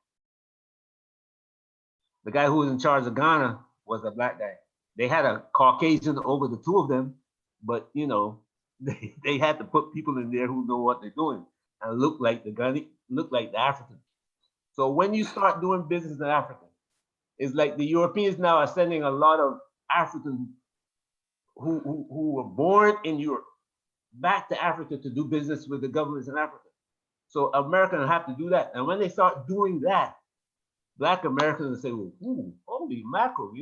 The guy who was in charge of Ghana was a black guy. They had a Caucasian over the two of them, but they had to put people in there who know what they're doing and look like the Ghana, look like the African. So when you start doing business in Africa, it's like the Europeans now are sending a lot of Africans who were born in Europe back to Africa to do business with the governments in Africa. So Americans have to do that. And when they start doing that, Black Americans say, well, ooh, holy mackerel,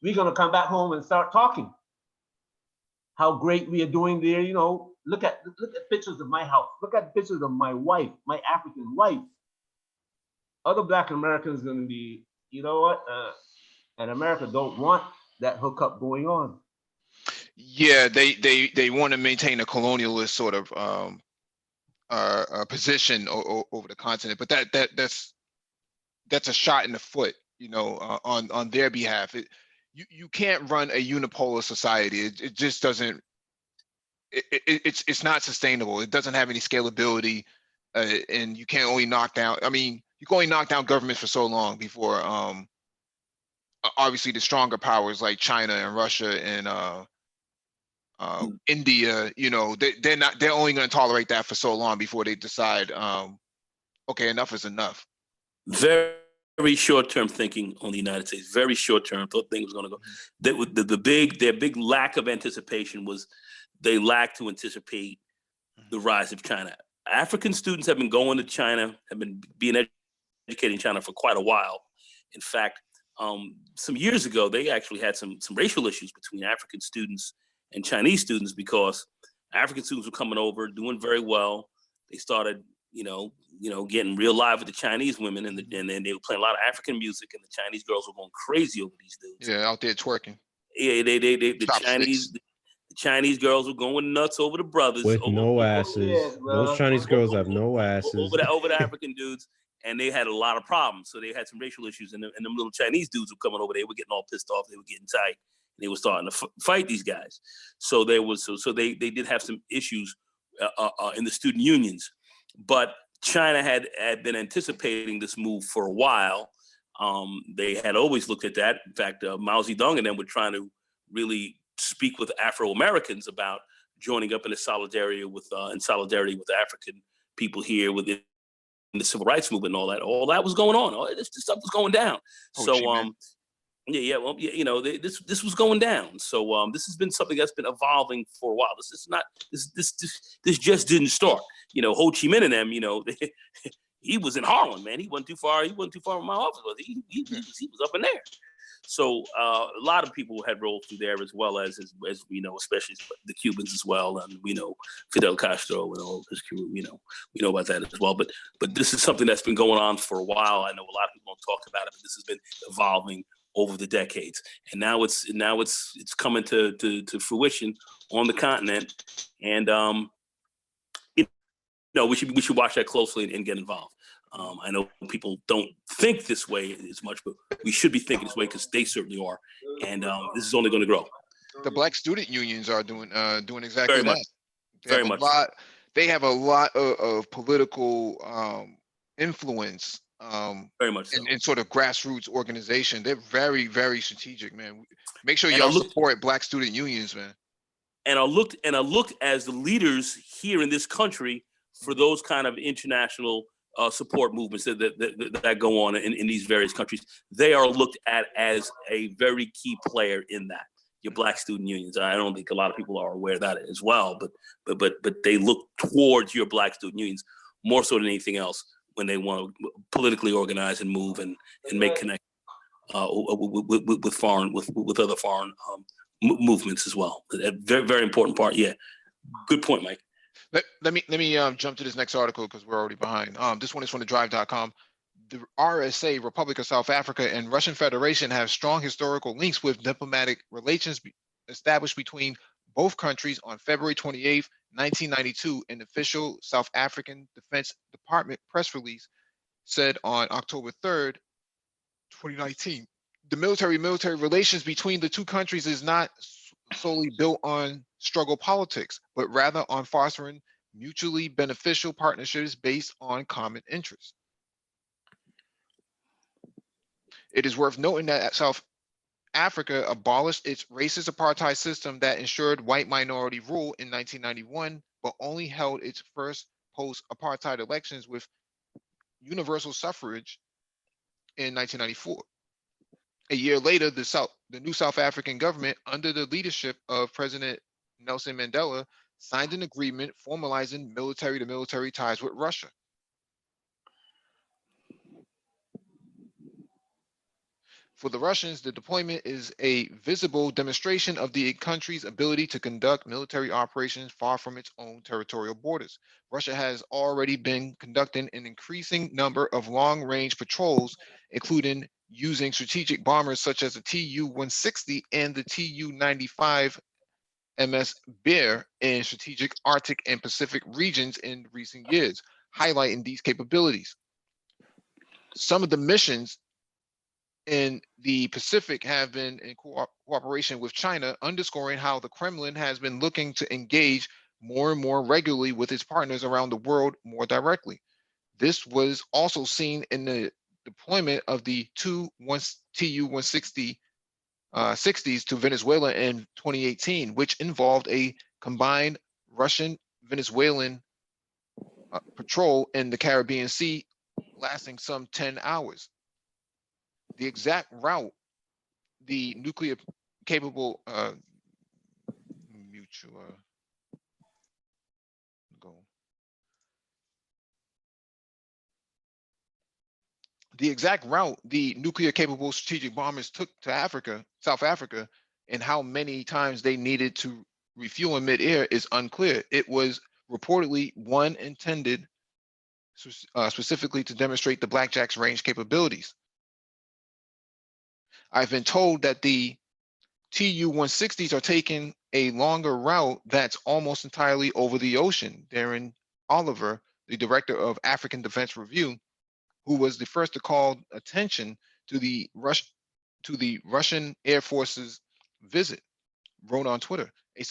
we're gonna come back home and start talking how great we are doing there. Look at pictures of my house. Look at pictures of my wife, my African wife. Other Black Americans gonna be, and America don't want that hookup going on. Yeah, they want to maintain a colonialist sort of position over the continent, but that's a shot in the foot, on their behalf. You can't run a unipolar society. It just doesn't. It's not sustainable. It doesn't have any scalability, and you can't only knock down. I mean, you can only knock down governments for so long before obviously the stronger powers like China and Russia and India, they're only going to tolerate that for so long before they decide, okay, enough is enough. Very, very short-term thinking on the United States. Very short-term. Thought things were going to go. Their big lack of anticipation was they lacked to anticipate the rise of China. African students have been going to China, have been educating China for quite a while. In fact, some years ago, they actually had some racial issues between African students and Chinese students because African students were coming over, doing very well. They started, getting real live with the Chinese women, and then they were playing a lot of African music, and the Chinese girls were going crazy over these dudes. Yeah, out there twerking. Yeah, the Chinese girls were going nuts over the brothers with no asses. Those Chinese girls have no asses over the African dudes, and they had a lot of problems. So they had some racial issues, and them little Chinese dudes were coming over. They were getting all pissed off. They were getting tight. They were starting to fight these guys. So they did have some issues in the student unions. But China had been anticipating this move for a while. They had always looked at that. In fact, Mao Zedong and them were trying to really speak with Afro-Americans about joining up in solidarity with African people here within the civil rights movement and all that. All that was going on. All this stuff was going down. So this was going down. So this has been something that's been evolving for a while. This is not this just didn't start. Ho Chi Minh and them, he was in Harlem, man. He wasn't too far from my office. He was up in there. So a lot of people had rolled through there, as well as we know, especially the Cubans as well, and we know Fidel Castro and all this. We know about that as well. But this is something that's been going on for a while. I know a lot of people don't talk about it, but this has been evolving over the decades, and now it's coming to fruition on the continent, and we should watch that closely and get involved. I know people don't think this way as much, but we should be thinking this way because they certainly are, and this is only going to grow. The Black student unions are doing exactly Very that. much. Very much. They have a lot of political influence. Very much so. In sort of grassroots organization. They're very, very strategic, man. Make sure y'all support Black student unions, man. And I looked as the leaders here in this country for those kind of international support movements that go on in these various countries. They are looked at as a very key player in that. Your Black student unions. I don't think a lot of people are aware of that as well, but they look towards your Black student unions more so than anything else when they want to politically organize and move and make connections with other foreign movements as well. A very, very important part. Yeah, good point, Mike. Let me jump to this next article because we're already behind. This one is from thedrive.com. The RSA, Republic of South Africa, and Russian Federation have strong historical links with diplomatic relations established between both countries on February 28th, 1992. An official South African Defense Department press release said on October 3rd, 2019. The military relations between the two countries is not solely built on struggle politics, but rather on fostering mutually beneficial partnerships based on common interests. It is worth noting that South Africa abolished its racist apartheid system that ensured white minority rule in 1991, but only held its first post-apartheid elections with universal suffrage in 1994. A year later, the new South African government, under the leadership of President Nelson Mandela, signed an agreement formalizing military-to-military ties with Russia. For the Russians, the deployment is a visible demonstration of the country's ability to conduct military operations far from its own territorial borders. Russia has already been conducting an increasing number of long-range patrols, including using strategic bombers such as the Tu-160 and the Tu-95 MS Bear in strategic Arctic and Pacific regions in recent years, highlighting these capabilities. Some of the missions in the Pacific have been in cooperation with China, underscoring how the Kremlin has been looking to engage more and more regularly with its partners around the world more directly. This was also seen in the deployment of the Tu-160 60s to Venezuela in 2018, which involved a combined Russian-Venezuelan patrol in the Caribbean Sea lasting some 10 hours. The exact route the nuclear capable strategic bombers took to South Africa, and how many times they needed to refuel in midair is unclear. It was reportedly one intended specifically to demonstrate the Blackjack's range capabilities. I've been told that the Tu-160s are taking a longer route that's almost entirely over the ocean. Darren Oliver, the director of African Defense Review, who was the first to call attention to the Russian Air Force's visit, wrote on Twitter. A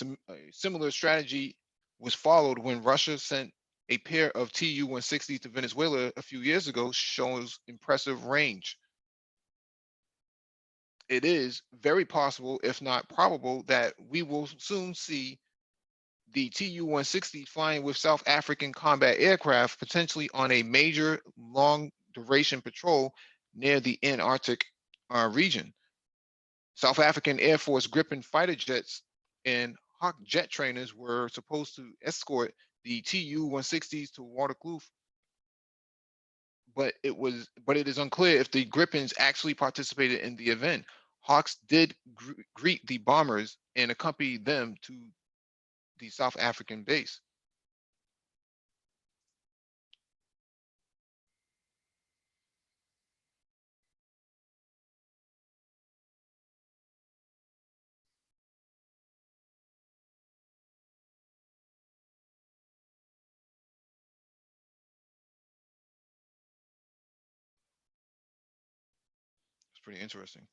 similar strategy was followed when Russia sent a pair of Tu-160s to Venezuela a few years ago shows impressive range. It is very possible, if not probable, that we will soon see the Tu-160 flying with South African combat aircraft, potentially on a major long duration patrol near the Antarctic region. South African Air Force Gripen fighter jets and Hawk jet trainers were supposed to escort the Tu-160s to Waterkloof, but it is unclear if the Gripens actually participated in the event. Hawks did greet the bombers and accompany them to the South African base. It's pretty interesting.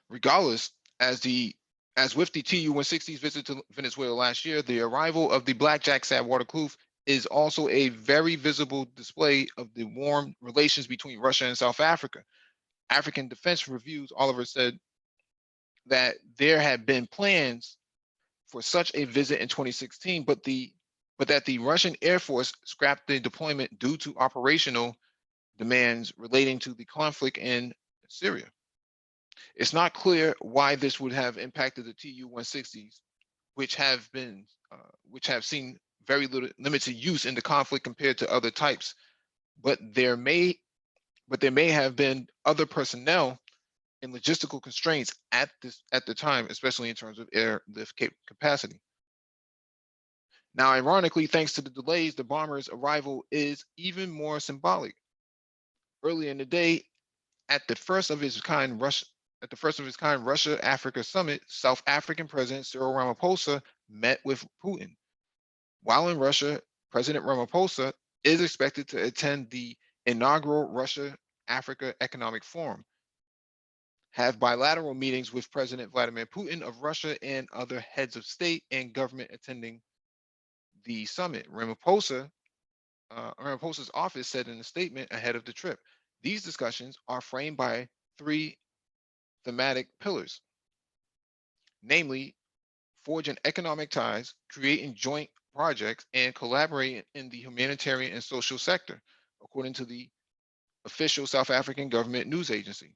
Regardless, as with the Tu-160's visit to Venezuela last year, the arrival of the Blackjacks at Waterkloof is also a very visible display of the warm relations between Russia and South Africa. African Defense Reviews, Oliver said that there had been plans for such a visit in 2016, but that the Russian Air Force scrapped the deployment due to operational demands relating to the conflict in Syria. It's not clear why this would have impacted the Tu-160s, which have seen very limited use in the conflict compared to other types. But there may have been other personnel and logistical constraints at the time, especially in terms of airlift capacity. Now, ironically, thanks to the delays, the bomber's arrival is even more symbolic. Early in the day, at the first of its kind Russia-Africa summit, South African President Cyril Ramaphosa met with Putin. While in Russia, President Ramaphosa is expected to attend the inaugural Russia-Africa Economic Forum, have bilateral meetings with President Vladimir Putin of Russia and other heads of state and government attending the summit. Ramaphosa's office said in a statement ahead of the trip, these discussions are framed by three thematic pillars, namely forging economic ties, creating joint projects, and collaborating in the humanitarian and social sector, according to the official South African government news agency.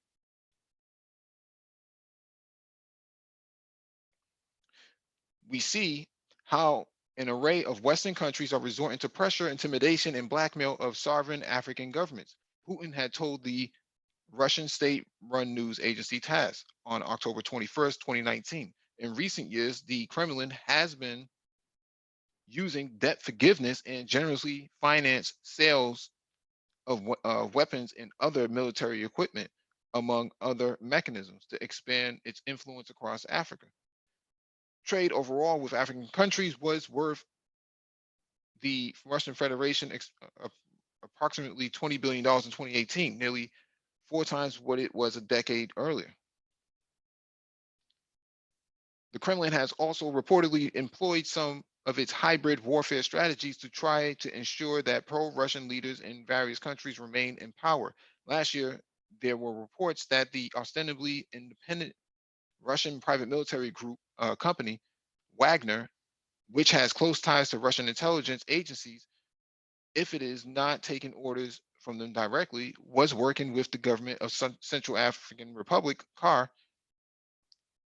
We see how an array of Western countries are resorting to pressure, intimidation, and blackmail of sovereign African governments. Putin had told the Russian state-run news agency TASS on October 21st, 2019. In recent years, the Kremlin has been using debt forgiveness and generously financed sales of weapons and other military equipment, among other mechanisms, to expand its influence across Africa. Trade overall with African countries was worth the Russian Federation approximately $20 billion in 2018, nearly 4 times what it was a decade earlier. The Kremlin has also reportedly employed some of its hybrid warfare strategies to try to ensure that pro-Russian leaders in various countries remain in power. Last year, there were reports that the ostensibly independent Russian private military group company, Wagner, which has close ties to Russian intelligence agencies, if it is not taking orders from them directly, was working with the government of Central African Republic, CAR.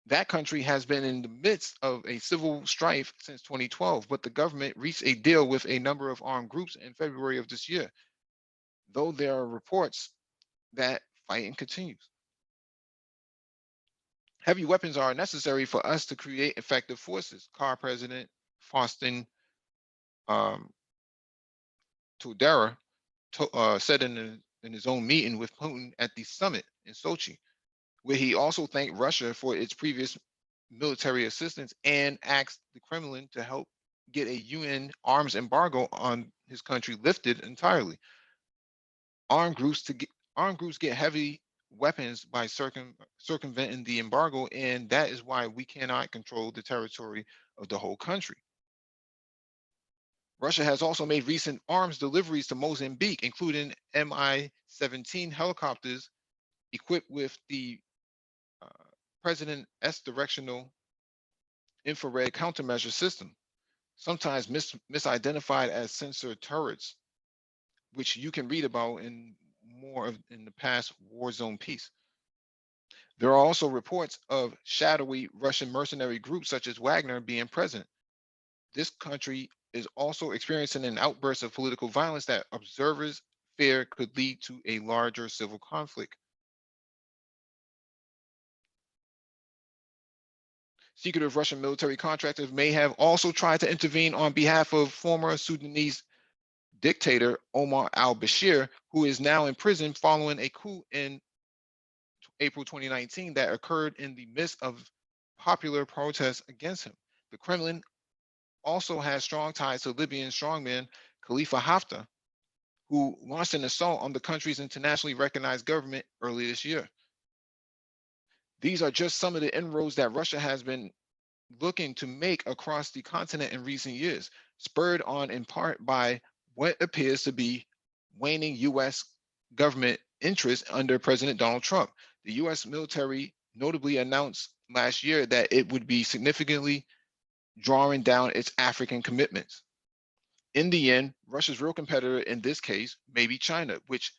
That country has been in the midst of a civil strife since 2012, but the government reached a deal with a number of armed groups in February of this year, though there are reports that fighting continues. Heavy weapons are necessary for us to create effective forces, CAR President Faustin Tudera said in his own meeting with Putin at the summit in Sochi, where he also thanked Russia for its previous military assistance and asked the Kremlin to help get a UN arms embargo on his country lifted entirely. Armed groups get heavy weapons by circumventing the embargo, and that is why we cannot control the territory of the whole country. Russia has also made recent arms deliveries to Mozambique, including Mi-17 helicopters equipped with the uh, President S directional infrared countermeasure system, sometimes misidentified as sensor turrets, which you can read about in more in the past war zone piece. There are also reports of shadowy Russian mercenary groups such as Wagner being present. This country is also experiencing an outburst of political violence that observers fear could lead to a larger civil conflict. Secretive Russian military contractors may have also tried to intervene on behalf of former Sudanese dictator Omar al-Bashir, who is now in prison following a coup in April 2019 that occurred in the midst of popular protests against him. The Kremlin also has strong ties to Libyan strongman Khalifa Haftar, who launched an assault on the country's internationally recognized government early this year. These are just some of the inroads that Russia has been looking to make across the continent in recent years, spurred on in part by what appears to be waning US government interest under President Donald Trump. The US military notably announced last year that it would be significantly drawing down its African commitments. In the end, Russia's real competitor in this case may be China, which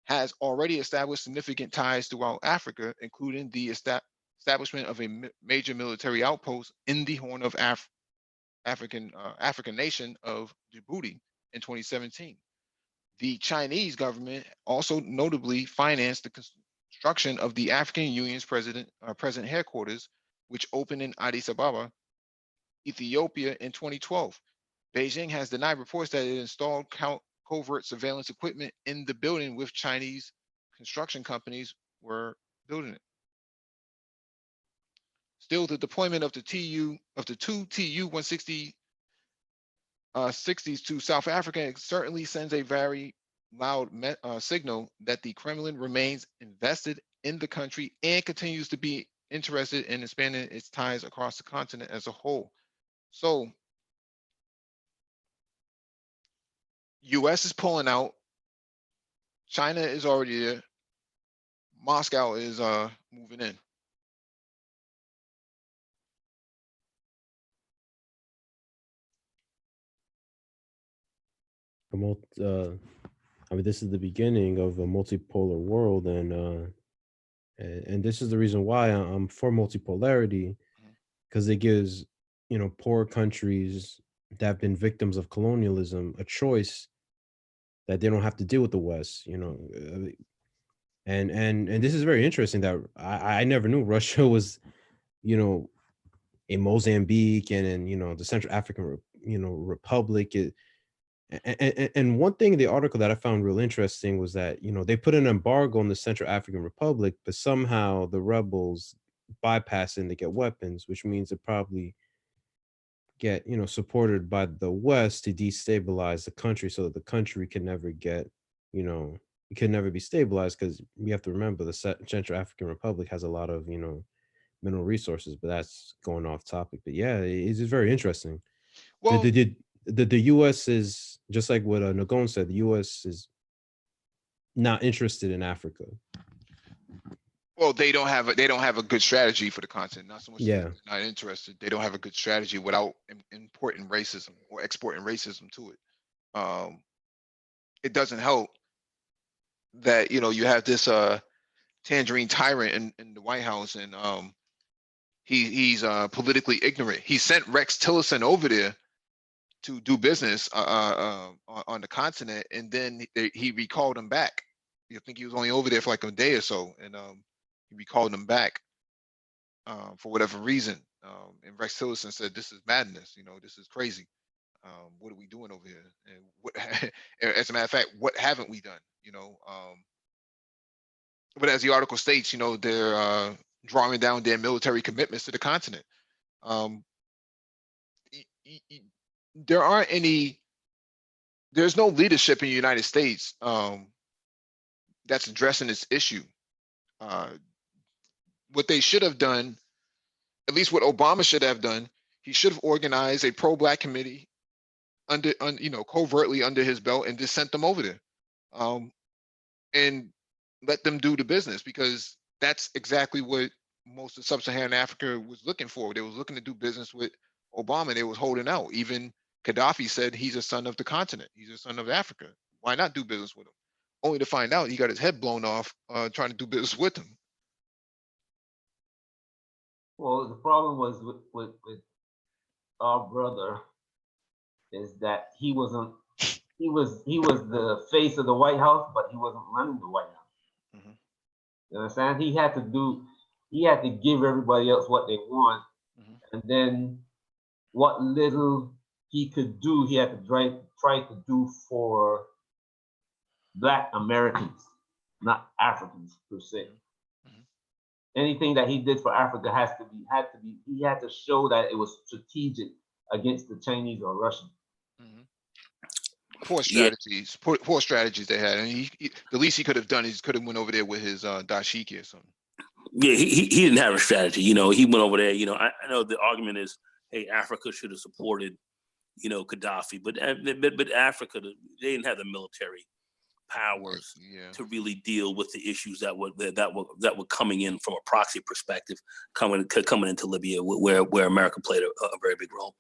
has already established significant ties throughout Africa, including the establishment of a major military outpost in the Horn of African nation of Djibouti in 2017. The Chinese government also notably financed the construction of the African Union's present headquarters, which opened in Addis Ababa, Ethiopia in 2012. Beijing has denied reports that it installed covert surveillance equipment in the building with Chinese construction companies were building it. Still, the deployment of the two Tu-160 60s to South Africa certainly sends a very loud signal that the Kremlin remains invested in the country and continues to be interested in expanding its ties across the continent as a whole. So, US is pulling out, China is already there, Moscow is moving in. I mean, this is the beginning of a multipolar world, and this is the reason why I'm for multipolarity, because it gives poor countries that have been victims of colonialism a choice that they don't have to deal with the West. And this is very interesting that I never knew Russia was in Mozambique and in the Central African Republic. And one thing in the article that I found real interesting was that they put an embargo on the Central African Republic, but somehow the rebels bypass it and they get weapons, which means they probably get supported by the West to destabilize the country, so that the country can never get it can never be stabilized, because we have to remember the Central African Republic has a lot of mineral resources, but that's going off topic. But yeah, it's just very interesting. Well, The US is just like what Nagon said. The US is not interested in Africa. well, they don't have a good strategy for the continent. Not so much Yeah. not interested. They don't have a good strategy without importing racism or exporting racism to it. It doesn't help that you have this tangerine tyrant in the White House, and he's politically ignorant. He sent Rex Tillerson over there to do business on the continent, and then he recalled him back. I think he was only over there for like a day or so, and he recalled him back for whatever reason. And Rex Tillerson said, "This is madness. This is crazy. What are we doing over here?" And what, as a matter of fact, what haven't we done? But as the article states, they're drawing down their military commitments to the continent. There aren't any. There's no leadership in the United States that's addressing this issue. What they should have done, at least what Obama should have done, he should have organized a pro-Black committee covertly under his belt and just sent them over there, and let them do the business, because that's exactly what most of sub-Saharan Africa was looking for. They was looking to do business with Obama. They was holding out. Even Gaddafi said he's a son of the continent. He's a son of Africa. Why not do business with him? Only to find out he got his head blown off trying to do business with him. Well, the problem was with our brother is that he was the face of the White House, but he wasn't running the White House. Mhm. You understand? He had to give everybody else what they want, Mhm. and then what little he could do, he had to try to do for Black Americans, not Africans per se. Mhm. Anything that he did for Africa he had to show that it was strategic against the Chinese or Russians. Mhm. Poor Yeah. strategies. Poor strategies they had, and the least he could have done is could have went over there with his dashiki or something. Yeah, he didn't have a strategy. He went over there. I know the argument is, hey, Africa should have supported, Gaddafi, but Africa, they didn't have the military powers Yeah. to really deal with the issues that were coming in from a proxy perspective, coming into Libya, where America played a very big role.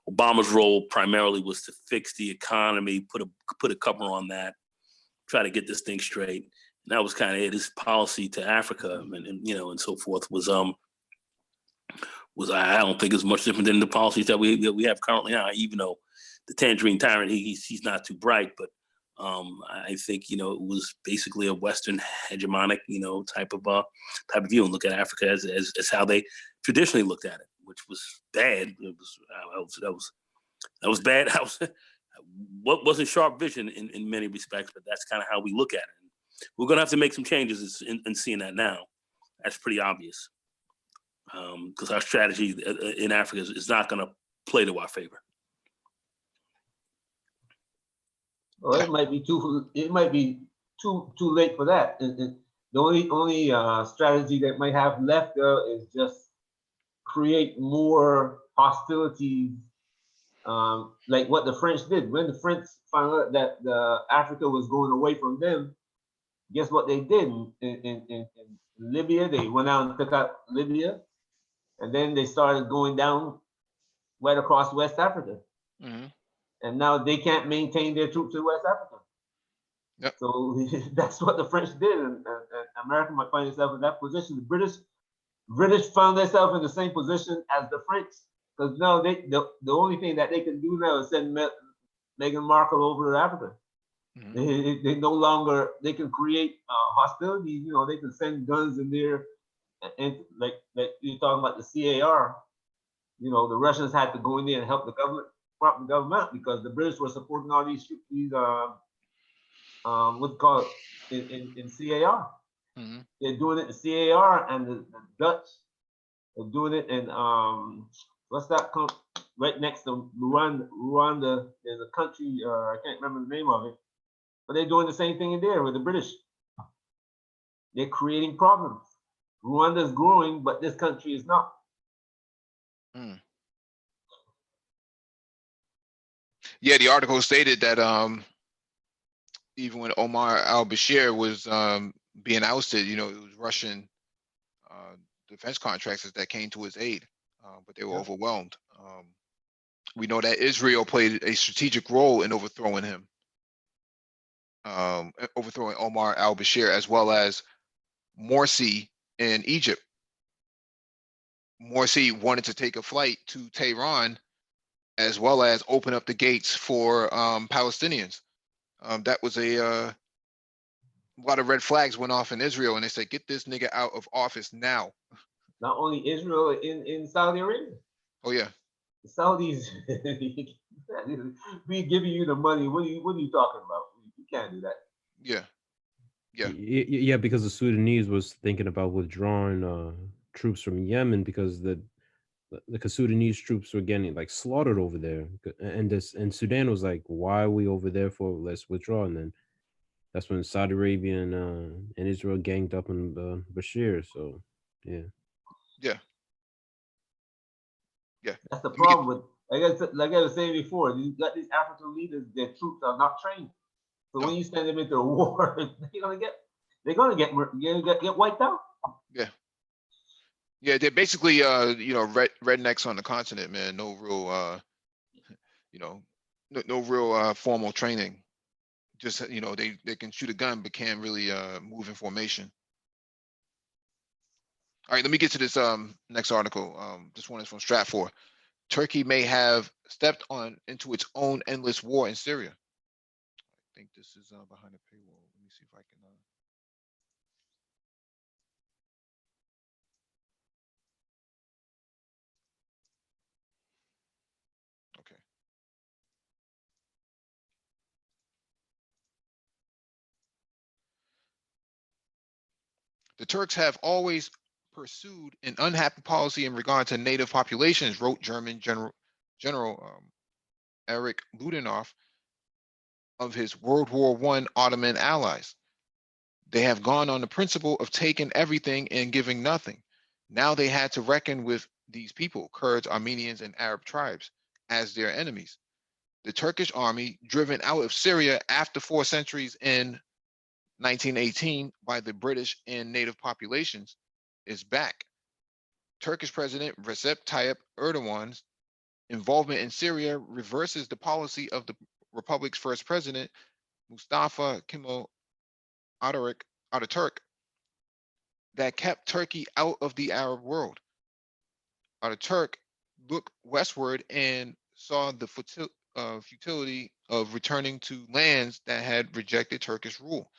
Obama's role primarily was to fix the economy, put a cover on that, try to get this thing straight. And that was kind of it. His policy to Africa and so forth was I don't think it's much different than the policies that we have currently now. Even though the Tangerine Tyrant, he's not too bright, but I think it was basically a Western hegemonic type of view, and look at Africa as how they traditionally looked at it, which was bad. That was bad. What wasn't sharp vision in many respects, but that's kind of how we look at it. We're gonna have to make some changes in seeing that now. That's pretty obvious, because our strategy in Africa is not going to play to our favor. Well, it might be too late for that. The only strategy that might have left is just create more hostilities, like what the French did. When the French found out that Africa was going away from them, guess what they did in Libya? They went out and took out Libya, and then they started going down right across West Africa. Mhm. And now they can't maintain their troops in West Africa. Yep. So that's what the French did, and America might find itself in that position. The British found themselves in the same position as the French, because now the only thing that they can do now is send Meghan Markle over to Africa. Mhm. They no longer, they can create hostilities. They can send guns in there, and like you're talking about the CAR. The Russians had to go in there and help the government, prop the government, because the British were supporting all these what you call it in CAR. Mhm. They're doing it in CAR, and the Dutch are doing it in what's that right next to Rwanda? Rwanda is a country, I can't remember the name of it, but they're doing the same thing in there with the British. They're creating problems. Rwanda is growing, but this country is not. Mm. Yeah, the article stated that even when Omar al-Bashir was being ousted, it was Russian defense contractors that came to his aid, but they were overwhelmed. We know that Israel played a strategic role in overthrowing him, overthrowing Omar al-Bashir, as well as Morsi in Egypt. Morsi wanted to take a flight to Tehran, as well as open up the gates for Palestinians. That was a lot of red flags went off in Israel, and they said, "Get this nigga out of office now." Not only Israel, in Saudi Arabia. Oh yeah. The Saudis, we giving you the money. What are you talking about? You can't do that. Yeah. Yeah. Yeah, because the Sudanese was thinking about withdrawing troops from Yemen because the Sudanese troops were getting like slaughtered over there, and Sudan was like, "Why are we over there for? Let's withdraw." And then that's when Saudi Arabia and Israel ganged up on Bashir. So yeah. Yeah. Yeah. That's the Let me get. problem like I was saying before, you got these African leaders, their troops are not trained. So No. when you send them into a war, they're gonna get wiped out. Yeah. Yeah, they're basically rednecks on the continent, man. No real no real formal training. Just they can shoot a gun but can't really move in formation. All right, let me get to this next article. This one is from Stratfor. Turkey may have stepped on into its own endless war in Syria. I think this is behind the paywall. Let me see if I can. Okay. The Turks have always pursued an unhappy policy in regard to native populations, wrote German General Erich Ludendorff of his World War I Ottoman allies. They have gone on the principle of taking everything and giving nothing. Now they had to reckon with these people, Kurds, Armenians, and Arab tribes, as their enemies. The Turkish army, driven out of Syria after 4 centuries in 1918 by the British and native populations, is back. Turkish President Recep Tayyip Erdogan's involvement in Syria reverses the policy of the Republic's first president, Mustafa Kemal Ataturk, that kept Turkey out of the Arab world. Ataturk looked westward and saw the futility of returning to lands that had rejected Turkish rule.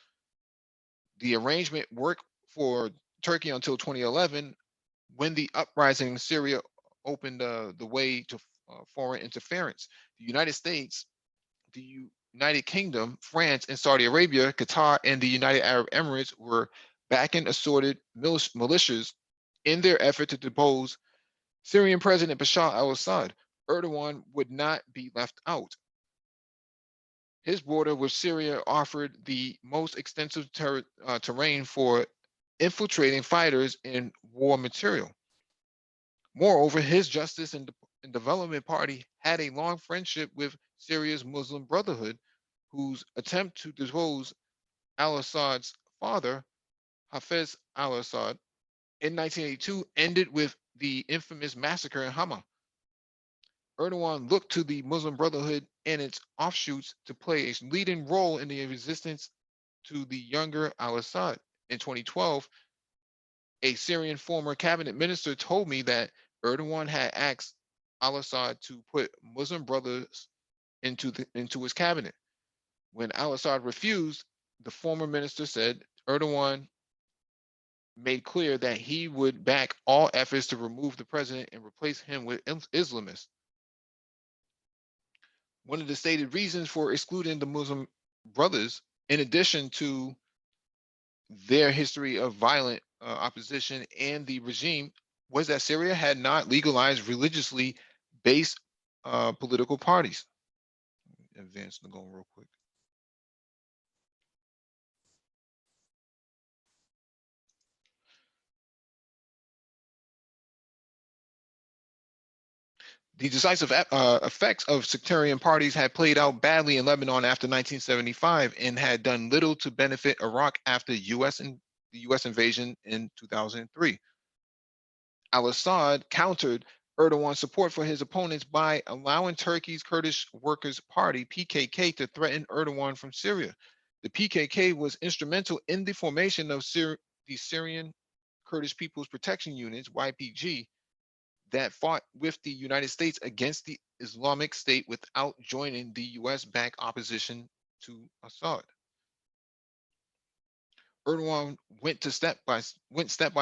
The arrangement worked for Turkey until 2011, when the uprising in Syria opened the way to foreign interference. The United States, the United Kingdom, France, and Saudi Arabia, Qatar, and the United Arab Emirates were backing assorted militias in their effort to depose Syrian President Bashar al-Assad. Erdogan would not be left out. His border with Syria offered the most extensive terrain for infiltrating fighters and war material. Moreover, his Justice and Development Party had a long friendship with Syria's Muslim Brotherhood, whose attempt to depose al-Assad's father, Hafez al-Assad, in 1982 ended with the infamous massacre in Hama. Erdogan looked to the Muslim Brotherhood and its offshoots to play a leading role in the resistance to the younger al-Assad. In 2012, a Syrian former cabinet minister told me that Erdogan had asked al-Assad to put Muslim brothers into his cabinet. When al-Assad refused, the former minister said Erdogan made clear that he would back all efforts to remove the president and replace him with Islamists. One of the stated reasons for excluding the Muslim brothers, in addition to their history of violent opposition and the regime, was that Syria had not legalized religiously based political parties. Advance the goal real quick. The decisive effects of sectarian parties had played out badly in Lebanon after 1975 and had done little to benefit Iraq after the U.S. invasion in 2003. Al-Assad countered Erdogan's support for his opponents by allowing Turkey's Kurdish Workers' Party, PKK, to threaten Erdogan from Syria. The PKK was instrumental in the formation of the Syrian Kurdish People's Protection Units, YPG, that fought with the United States against the Islamic State without joining the US-backed opposition to Assad. Erdogan went step by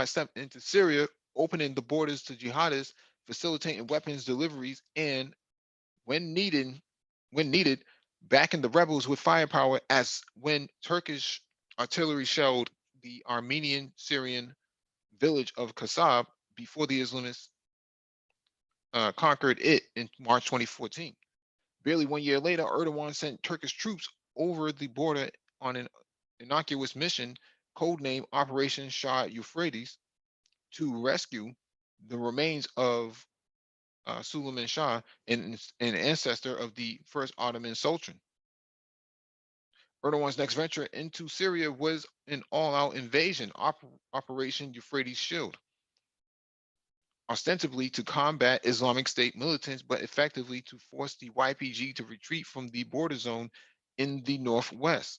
step into Syria, opening the borders to jihadists, facilitating weapons deliveries, and when needed, backing the rebels with firepower, as when Turkish artillery shelled the Armenian Syrian village of Kasab before the Islamists conquered it in March 2014. Barely 1 year later, Erdogan sent Turkish troops over the border on an innocuous mission, codenamed Operation Shah Euphrates, to rescue the remains of Suleiman Shah, an ancestor of the first Ottoman Sultan. Erdogan's next venture into Syria was an all-out invasion, Operation Euphrates Shield, ostensibly to combat Islamic State militants, but effectively to force the YPG to retreat from the border zone in the northwest.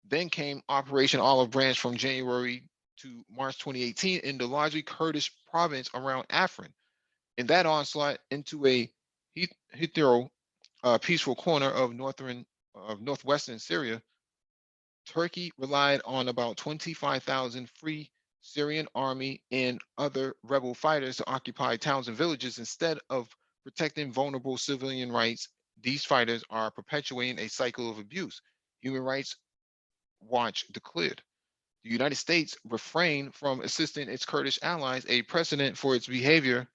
Then came Operation Olive Branch from January to March 2018 in the largely Kurdish province around Afrin. In that onslaught into a hetero peaceful corner of northwestern Syria, Turkey relied on about 25,000 free Syrian army and other rebel fighters to occupy towns and villages instead of protecting vulnerable civilian rights. These fighters are perpetuating a cycle of abuse. Human Rights Watch declared. The United States refrained from assisting its Kurdish allies, a precedent for its behavior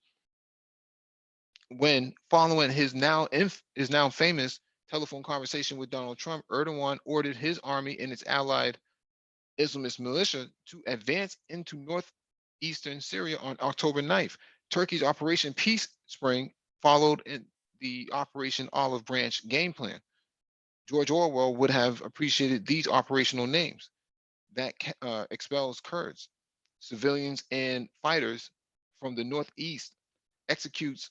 when, following his now famous telephone conversation with Donald Trump, Erdogan ordered his army and its allied Islamist militia to advance into northeastern Syria on October 9th. Turkey's Operation Peace Spring followed in the Operation Olive Branch game plan. George Orwell would have appreciated these operational names that expels Kurds, civilians, and fighters from the northeast, executes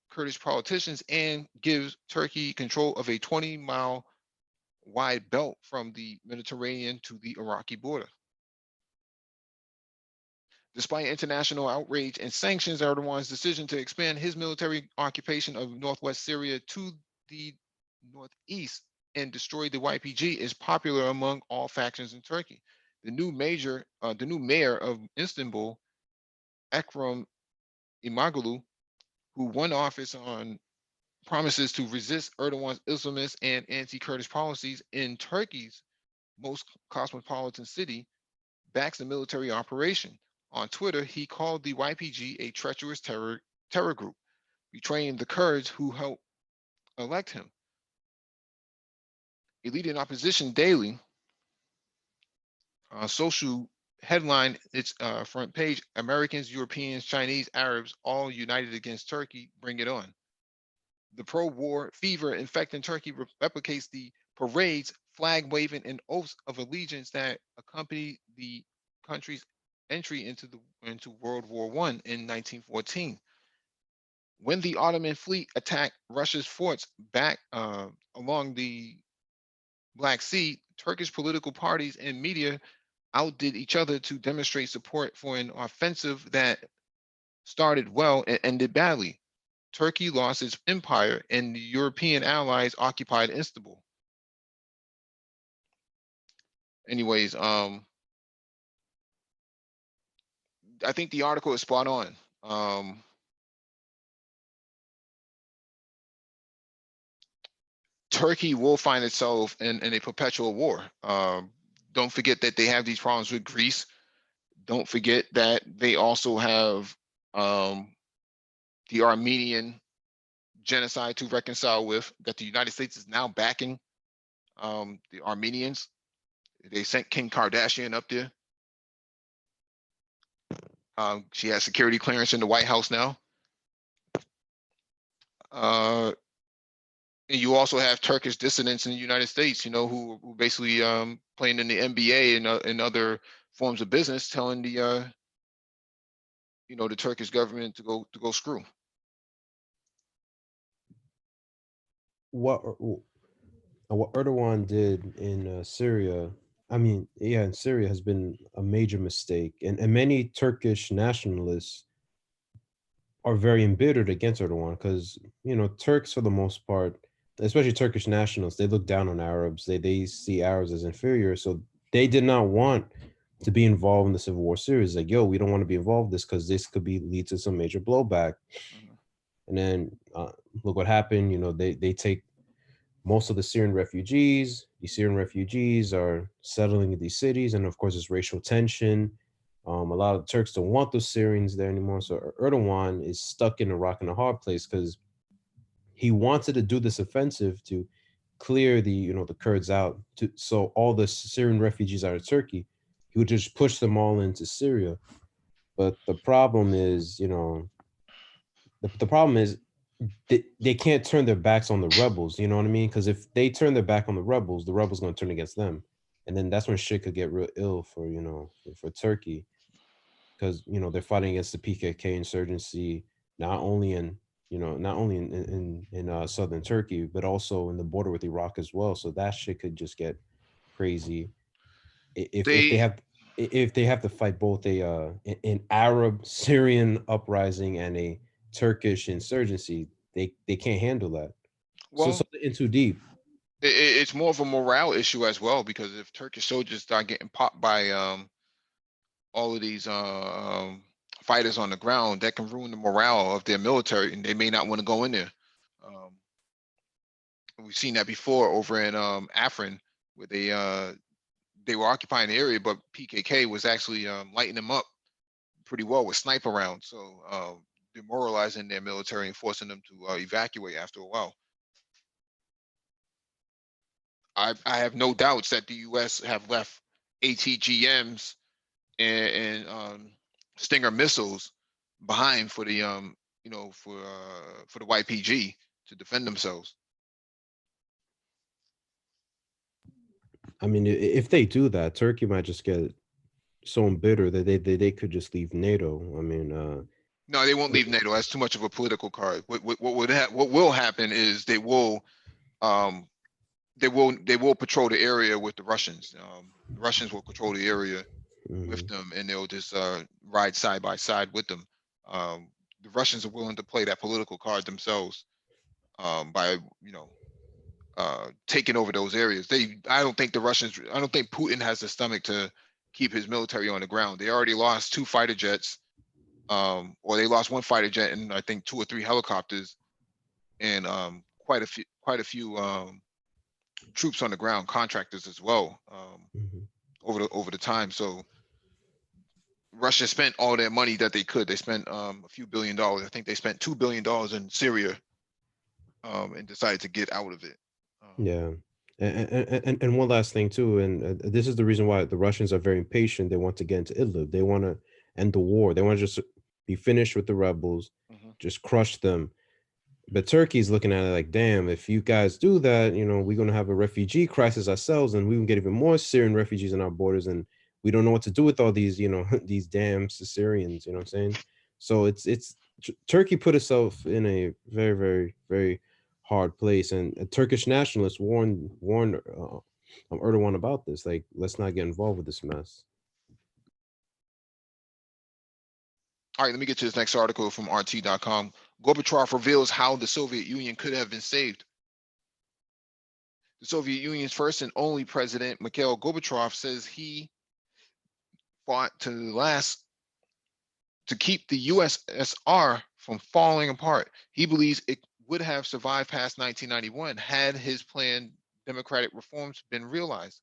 Kurdish politicians, and gives Turkey control of a 20-mile wide belt from the Mediterranean to the Iraqi border. Despite international outrage and sanctions, Erdogan's decision to expand his military occupation of northwest Syria to the northeast and destroy the YPG is popular among all factions in Turkey. The new mayor of Istanbul, Ekrem İmamoğlu, who won office on promises to resist Erdogan's Islamist and anti-Kurdish policies in Turkey's most cosmopolitan city, backs the military operation. On Twitter, he called the YPG a treacherous terror group, betraying the Kurds who helped elect him. A leading opposition daily, social headline its front page: Americans, Europeans, Chinese, Arabs, all united against Turkey, bring it on. The pro-war fever infecting Turkey replicates the parades, flag waving, and oaths of allegiance that accompanied the country's entry into World War I in 1914. When the Ottoman fleet attacked Russia's forts back along the Black Sea, Turkish political parties and media outdid each other to demonstrate support for an offensive that started well and ended badly. Turkey lost its empire and the European allies occupied Istanbul. Anyways, I think the article is spot on. Turkey will find itself in a perpetual war. Don't forget that they have these problems with Greece. Don't forget that they also have the Armenian genocide to reconcile with, that the United States is now backing the Armenians. They sent Kim Kardashian up there. She has security clearance in the White House now. And you also have Turkish dissidents in the United States, who basically playing in the NBA and other forms of business, telling the the Turkish government to go screw. What Erdogan did in Syria, in Syria has been a major mistake, and many Turkish nationalists are very embittered against Erdogan because Turks, for the most part, especially Turkish nationalists, they look down on Arabs. They see Arabs as inferior, so they did not want to be involved in the civil war Syria. It's like, yo, we don't want to be involved in this because this could lead to some major blowback. Mm-hmm. And then look what happened. They take most of the Syrian refugees. The Syrian refugees are settling in these cities, and of course, there's racial tension. A lot of the Turks don't want those Syrians there anymore. So Erdogan is stuck in a rock and a hard place because he wanted to do this offensive to clear the Kurds out, so all the Syrian refugees out of Turkey, he would just push them all into Syria. But the problem is, the problem is they can't turn their backs on the rebels. You know what I mean? Because if they turn their back on the rebels going to turn against them, and then that's when shit could get real ill for for Turkey, because they're fighting against the PKK insurgency, not only in not only in southern Turkey, but also in the border with Iraq as well. So that shit could just get crazy if they They have if they have to fight both an Arab Syrian uprising and a Turkish insurgency. They can't handle that. So well, in too deep. it's more of a morale issue as well, because if Turkish soldiers start getting popped by all of these fighters on the ground, that can ruin the morale of their military, and they may not want to go in there. Um, we've seen that before over in Afrin, where they were occupying the area, but PKK was actually lighting them up pretty well with sniper rounds, so demoralizing their military and forcing them to evacuate after a while. I have no doubts that the U.S. have left ATGMs and Stinger missiles behind for the for the YPG to defend themselves. I mean, if they do that, Turkey might just get so embittered that they could just leave NATO. I mean, No, they won't leave NATO. That's too much of a political card. What will happen is um they will patrol the area with the Russians. The Russians will control the area with mhm. them, and they'll just ride side by side with them. The Russians are willing to play that political card themselves by taking over those areas. I don't think Putin has the stomach to keep his military on the ground. They already lost 2 fighter jets, or they lost 1 fighter jet and I think 2 or 3 helicopters, and quite a few troops on the ground, contractors as well, Mhm. over the time. So Russia spent all their money that they could. They spent a few $1 billion. I think they spent $2 billion in Syria, and decided to get out of it. Um, Yeah. And one last thing too, and this is the reason why the Russians are very impatient. They want to get into Idlib. They want to end the war. They want to just be finished with the rebels, mhm. just crush them. But Turkey's looking at it like, damn, if you guys do that, we're gonna have a refugee crisis ourselves, and we can get even more Syrian refugees on our borders, and we don't know what to do with all these, these damn Syrians. You know what I'm saying? So Turkey put itself in a very, very, very hard place, and Turkish nationalists warned Erdogan about this. Like, let's not get involved with this mess. All right, let me get to this next article from RT.com. Gorbachev reveals how the Soviet Union could have been saved. The Soviet Union's first and only president, Mikhail Gorbachev, says he fought to the last to keep the USSR from falling apart. He believes it would have survived past 1991 had his planned democratic reforms been realized.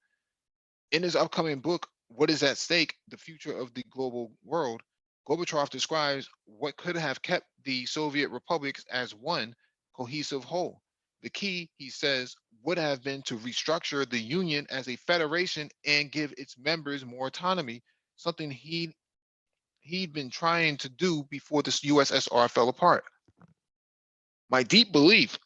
In his upcoming book, What is at Stake? The Future of the Global World, Gorbachev describes what could have kept the Soviet republics as one cohesive whole. The key, he says, would have been to restructure the Union as a federation and give its members more autonomy, something he'd been trying to do before the USSR fell apart. My deep belief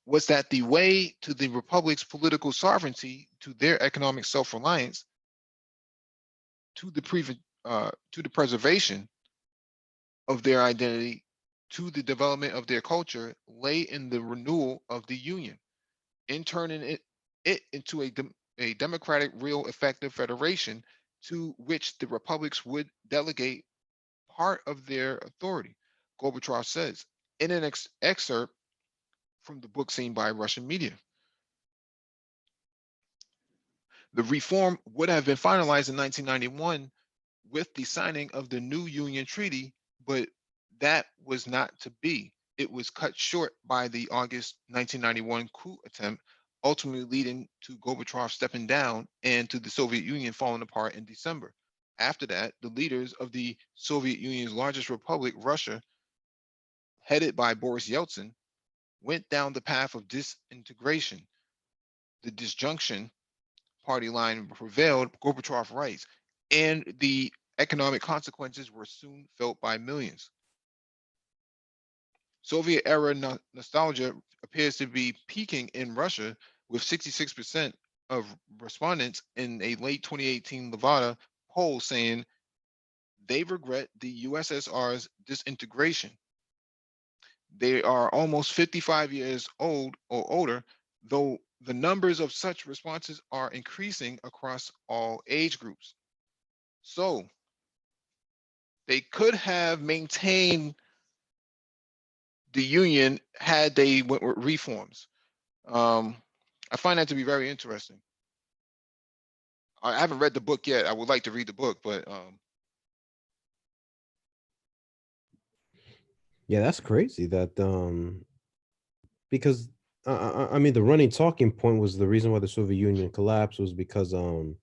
was that the way to the republic's political sovereignty, to their economic self-reliance, to to the preservation of their identity, to the development of their culture, lay in the renewal of the union, in turning it into a democratic, real, effective federation to which the republics would delegate part of their authority. Gorbachev says in an excerpt from the book seen by Russian media. The reform would have been finalized in 1991 with the signing of the new Union Treaty, but that was not to be. It was cut short by the August 1991 coup attempt, ultimately leading to Gorbachev stepping down and to the Soviet Union falling apart in December. After that, the leaders of the Soviet Union's largest republic, Russia, headed by Boris Yeltsin, went down the path of disintegration. The disjunction party line prevailed, Gorbachev writes, and the economic consequences were soon felt by millions. Soviet era nostalgia appears to be peaking in Russia, with 66% of respondents in a late 2018 Nevada poll saying they regret the USSR's disintegration. They are almost 55 years old or older, though the numbers of such responses are increasing across all age groups. So they could have maintained the Union had they went with reforms. I find that to be very interesting. I haven't read the book yet. I would like to read the book, but Yeah, that's crazy. That because I mean, the running talking point was the reason why the Soviet Union collapsed was because what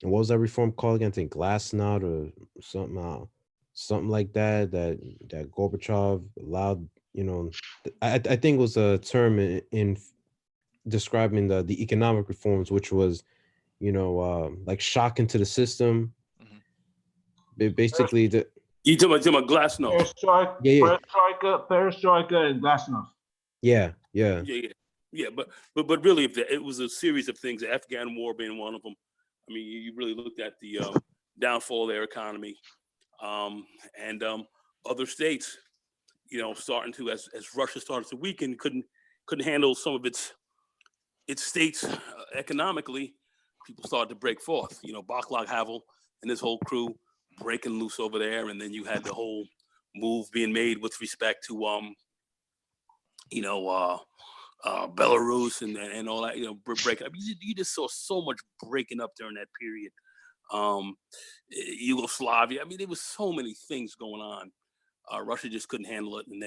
was that reform called again? I think Glasnost or something, something like that. That Gorbachev allowed. You know, I think it was a term in describing the economic reforms, which was, you know, like shocking to the system. Basically, the You talking about Glasnost? yeah, Perestroika, and Glasnost. yeah. Yeah. But really, if it was a series of things, the Afghan War being one of them. I mean, you really looked at the downfall of their economy, and other states, you know, starting to as Russia started to weaken, couldn't handle some of its states economically. People started to break forth. You know, Baclav Havel and his whole crew breaking loose over there, and then you had the whole move being made with respect to you know, Belarus and all that, you know, breaking up. You just saw so much breaking up during that period. Yugoslavia. I mean, there was so many things going on. Russia just couldn't handle it, and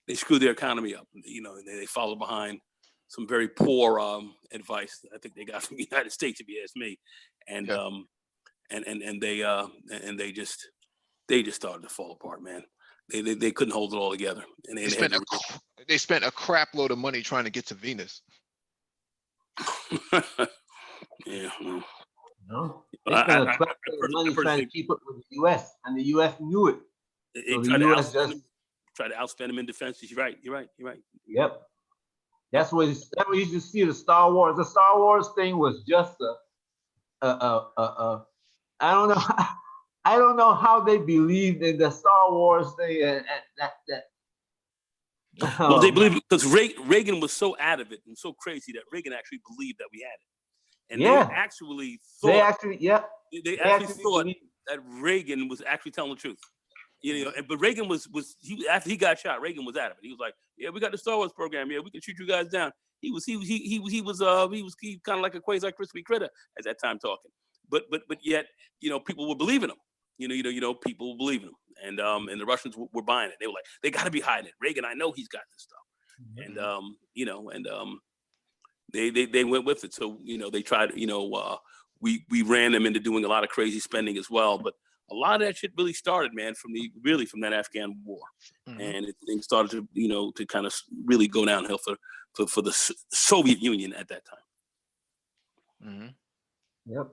they screwed their economy up. You know, they followed behind some very poor advice that I think they got from the United States, if you ask me, and Yeah. and they just started to fall apart, man. They couldn't hold it all together, and they spent a crap load of money trying to get to Venus. Yeah. Well, No, they spent a crap load of money trying to keep up with the U.S., and the U.S. knew it. So the U.S. just try to outspend them in defense. You're right. Yep. That's what you just see the Star Wars. The Star Wars thing was just I don't know. I don't know how they believed in the Star Wars thing. And that. Well, they believe because Reagan was so out of it and so crazy that Reagan actually believed that we had it, and yeah. they actually thought thought that Reagan was actually telling the truth. You know, but Reagan was after he got shot, Reagan was out of it. He was like, "Yeah, we got the Star Wars program. Yeah, we can shoot you guys down." He was kind of like a quasi crispy critter at that time talking. But yet, you know, people were believing him. You know, people were believing him, and the Russians were buying it. They were like, they got to be hiding it. Reagan, I know he's got this stuff, and you know, and they went with it. So you know, they tried. You know, we ran them into doing a lot of crazy spending as well, but. A lot of that shit really started, man, from that Afghan war, and things started to, you know, to kind of really go downhill for the Soviet Union at that time. Yep.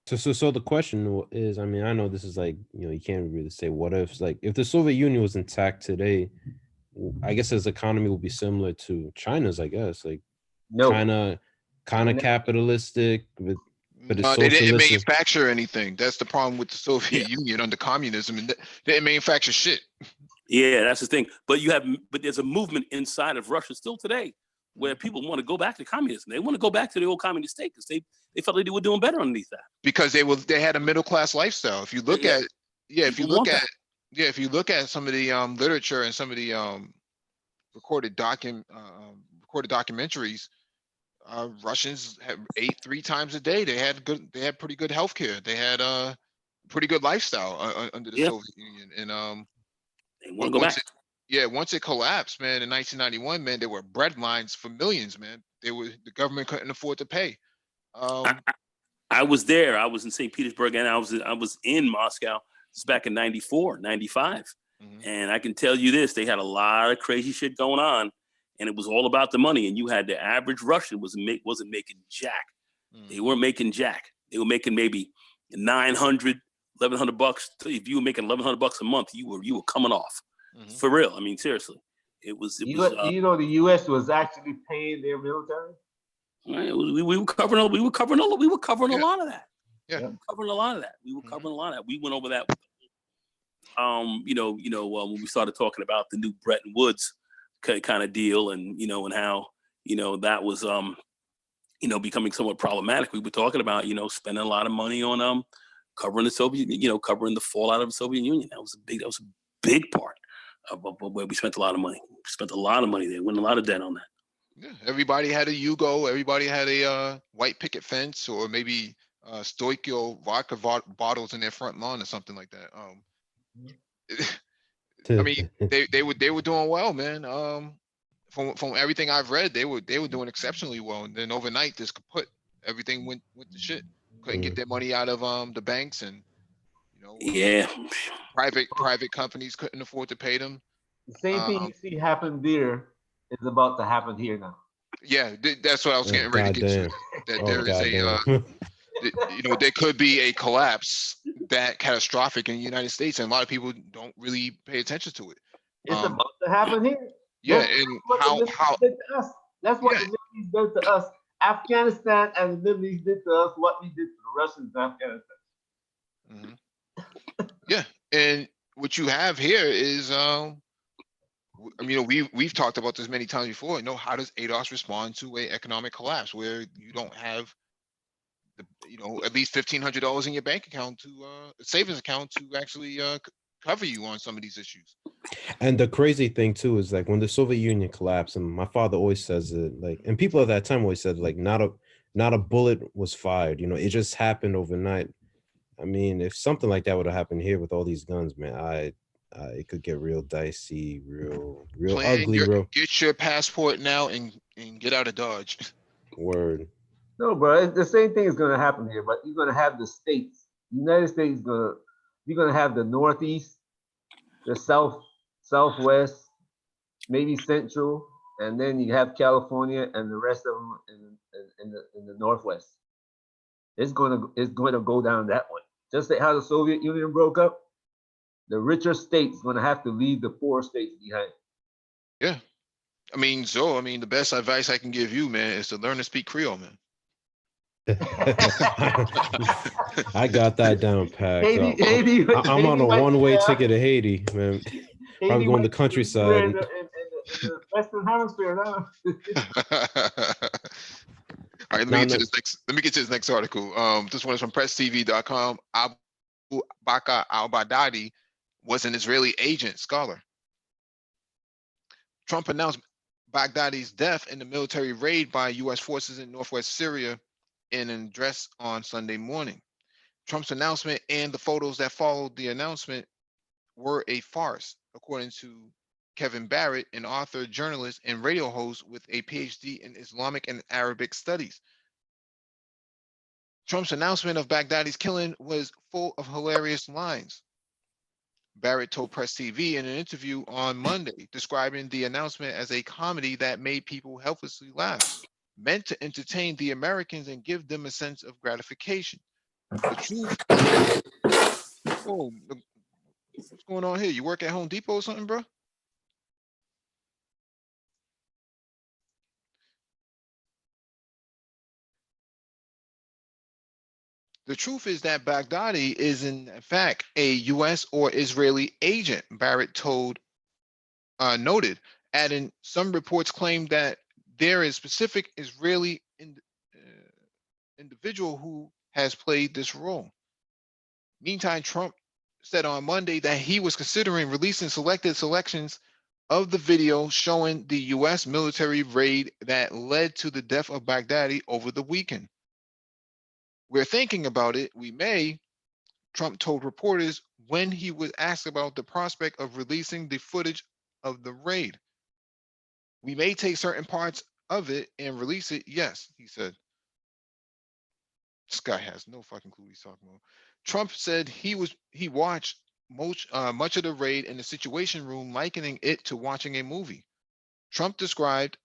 So the question is, I mean, I know this is like, you know, you can't really say what if, like, if the Soviet Union was intact today, I guess its economy would be similar to China's, I guess, like China, kind of capitalistic, but it's they didn't socialism. manufacture anything. That's the problem with the Soviet Union under communism, and they didn't manufacture shit. Yeah, that's the thing. But there's a movement inside of Russia still today where people want to go back to communism. They want to go back to the old communist state because they felt like they were doing better underneath that. Because they had a middle class lifestyle. If you look at if you look at some of the literature and some of the recorded documentaries, Russians ate 3 times a day. They had pretty good healthcare. They had a pretty good lifestyle under the Soviet Union. And they want to go back. Once it collapsed, man, in 1991, man, there were bread lines for millions, man. The government couldn't afford to pay. I was there. I was in St. Petersburg, and I was in Moscow. It's back in 94, 95. And I can tell you this, they had a lot of crazy shit going on. And it was all about the money. And you had the average Russian wasn't making jack. They weren't making jack. They were making maybe 900 $1,100. If you were making $1,100 a month, you were coming off for real. I mean, seriously, it was. You know, the U.S. was actually paying their military. We were covering a lot of that. Yeah. Covering a lot of that. We were covering a lot of that. We went over that. When we started talking about the new Bretton Woods kind of deal, and and how that was becoming somewhat problematic. We were talking about spending a lot of money on covering the Soviet, covering the fallout of the Soviet Union. That was a big part of where we spent a lot of money. We spent a lot of money there, went a lot of debt on that. Yeah, everybody had a Yugo. Everybody had a white picket fence, or maybe Stoikio vodka bottles in their front lawn or something like that. I mean, they were doing well, man. From everything I've read, they were doing exceptionally well. And then overnight, this kaput, everything went to shit. Couldn't get their money out of the banks, and private companies couldn't afford to pay them. The same thing you see happen there is about to happen here now. Yeah, that's what I was getting ready to get to. That there is there could be a collapse that catastrophic in the United States, and a lot of people don't really pay attention to it. It's about to happen here. Yeah, That's and what how did to us. That's what the Middle East did to us. Afghanistan and the Middle East did to us what we did to the Russians in Afghanistan. Yeah, and what you have here is we've talked about this many times before. How does ADOS respond to an economic collapse where you don't have at least $1,500 in your bank account to savings account to actually cover you on some of these issues? And the crazy thing too is, like, when the Soviet Union collapsed, and my father always says it, like, and people at that time always said, like, not a bullet was fired. It just happened overnight. I mean, if something like that would have happened here with all these guns, man, it could get real dicey, real ugly, Get your passport now and get out of Dodge. Word. No, bro, the same thing is going to happen here, but you're going to have the states. The United States you're going to have the Northeast, the Southwest, maybe Central, and then you have California and the rest of them in the Northwest. It's going to go down that way. Just like how the Soviet Union broke up, the richer states going to have to leave the poor states behind. Yeah, the best advice I can give you, man, is to learn to speak Creole, man. I got that down packed. Haiti, I'm on a one-way ticket to Haiti, man. Probably going to the countryside. In the Western Hemisphere now. All right, let me get to this next article. This one is from presstv.com. Abu Bakr al-Baghdadi was an Israeli agent scholar. Trump announced Baghdadi's death in the military raid by U.S. forces in northwest Syria in an address on Sunday morning. Trump's announcement and the photos that followed the announcement were a farce, according to Kevin Barrett, an author, journalist, and radio host with a PhD in Islamic and Arabic studies. Trump's announcement of Baghdadi's killing was full of hilarious lines. Barrett told Press TV in an interview on Monday, describing the announcement as a comedy that made people helplessly laugh, meant to entertain the Americans and give them a sense of gratification. The truth. Oh, what's going on here? You work at Home Depot or something, bro? The truth is that Baghdadi is in fact a U.S. or Israeli agent, Barrett noted, adding some reports claim that there is specific Israeli individual who has played this role. Meantime, Trump said on Monday that he was considering releasing selections of the video showing the U.S. military raid that led to the death of Baghdadi over the weekend. We're thinking about it. We may, Trump told reporters when he was asked about the prospect of releasing the footage of the raid. We may take certain parts of it and release it. Yes, he said. This guy has no fucking clue what he's talking about. Trump said he watched much of the raid in the Situation Room, likening it to watching a movie. Trump described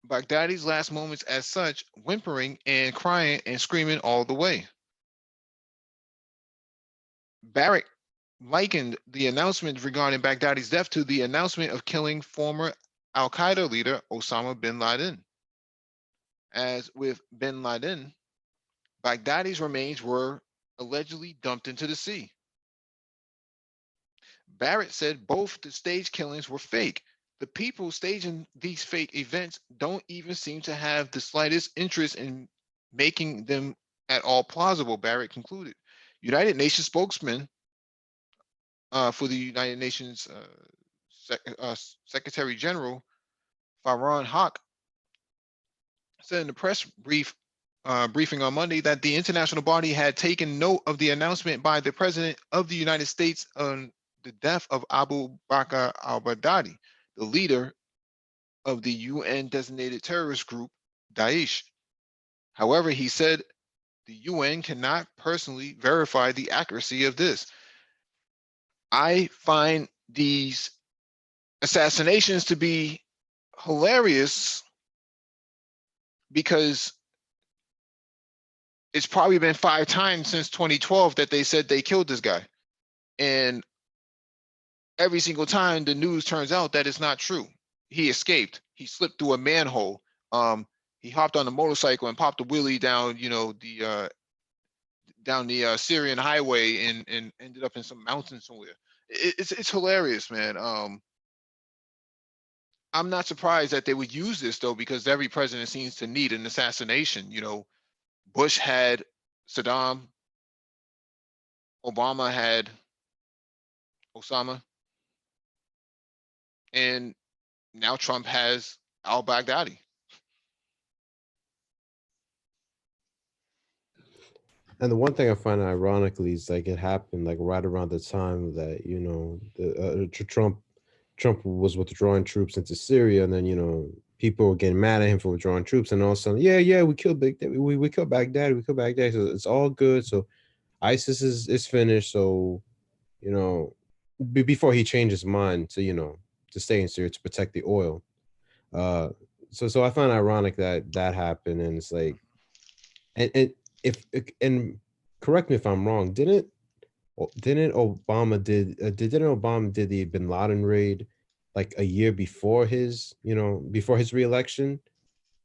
Baghdadi's last moments as such, whimpering and crying and screaming all the way. Barrett likened the announcement regarding Baghdadi's death to the announcement of killing former Al-Qaeda leader Osama bin Laden. As with bin Laden, Baghdadi's remains were allegedly dumped into the sea. Barrett said both the staged killings were fake. The people staging these fake events don't even seem to have the slightest interest in making them at all plausible, Barrett concluded. United Nations spokesman for the United Nations Secretary General Farhan Haq said in the press briefing on Monday that the international body had taken note of the announcement by the President of the United States on the death of Abu Bakr al-Baghdadi, the leader of the UN designated terrorist group Daesh. However, he said the UN cannot personally verify the accuracy of this. I find these assassinations to be hilarious because it's probably been 5 times since 2012 that they said they killed this guy. And every single time the news turns out that it's not true. He escaped. He slipped through a manhole. He hopped on a motorcycle and popped a wheelie down, the Syrian highway and ended up in some mountain somewhere. It's hilarious, man. I'm not surprised that they would use this though, because every president seems to need an assassination. Bush had Saddam, Obama had Osama, and now Trump has al-Baghdadi. And the one thing I find ironically is like it happened like right around the time that Trump was withdrawing troops into Syria, and then people were getting mad at him for withdrawing troops, and all of a sudden, yeah, we killed we killed Baghdad, so it's all good. So ISIS is finished. So before he changed his mind to stay in Syria to protect the oil. So I find ironic that happened, and it's like, and if and correct me if I'm wrong, didn't Obama did the Bin Laden raid like a year before his reelection,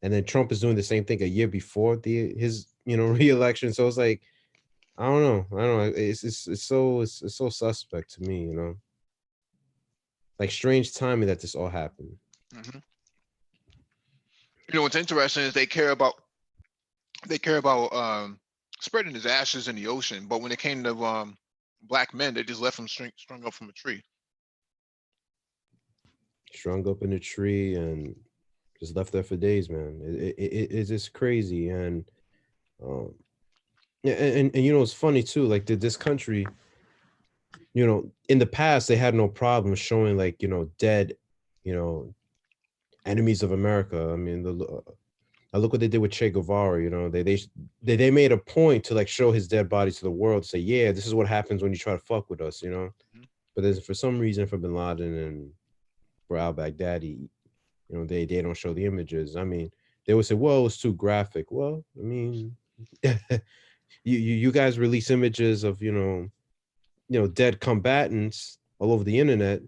and then Trump is doing the same thing a year before his reelection. So it's like I don't know. It's so suspect to me, like strange timing that this all happened. Mhm. What's interesting is they care about spreading his ashes in the ocean, but when it came to black men, they just left him strung up from a tree. Strung up in a tree and just left there for days, man. It's just crazy. And yeah, and it's funny too, like this country, in the past they had no problem showing like dead enemies of America. I mean, I look what they did with Che Guevara. They made a point to like show his dead body to the world, say, yeah, this is what happens when you try to fuck with us. Mhm. But then for some reason, for Bin Laden and for al-Baghdadi, they don't show the images. I mean, they would say, well, it's too graphic. Well, I mean, you guys release images of dead combatants all over the internet.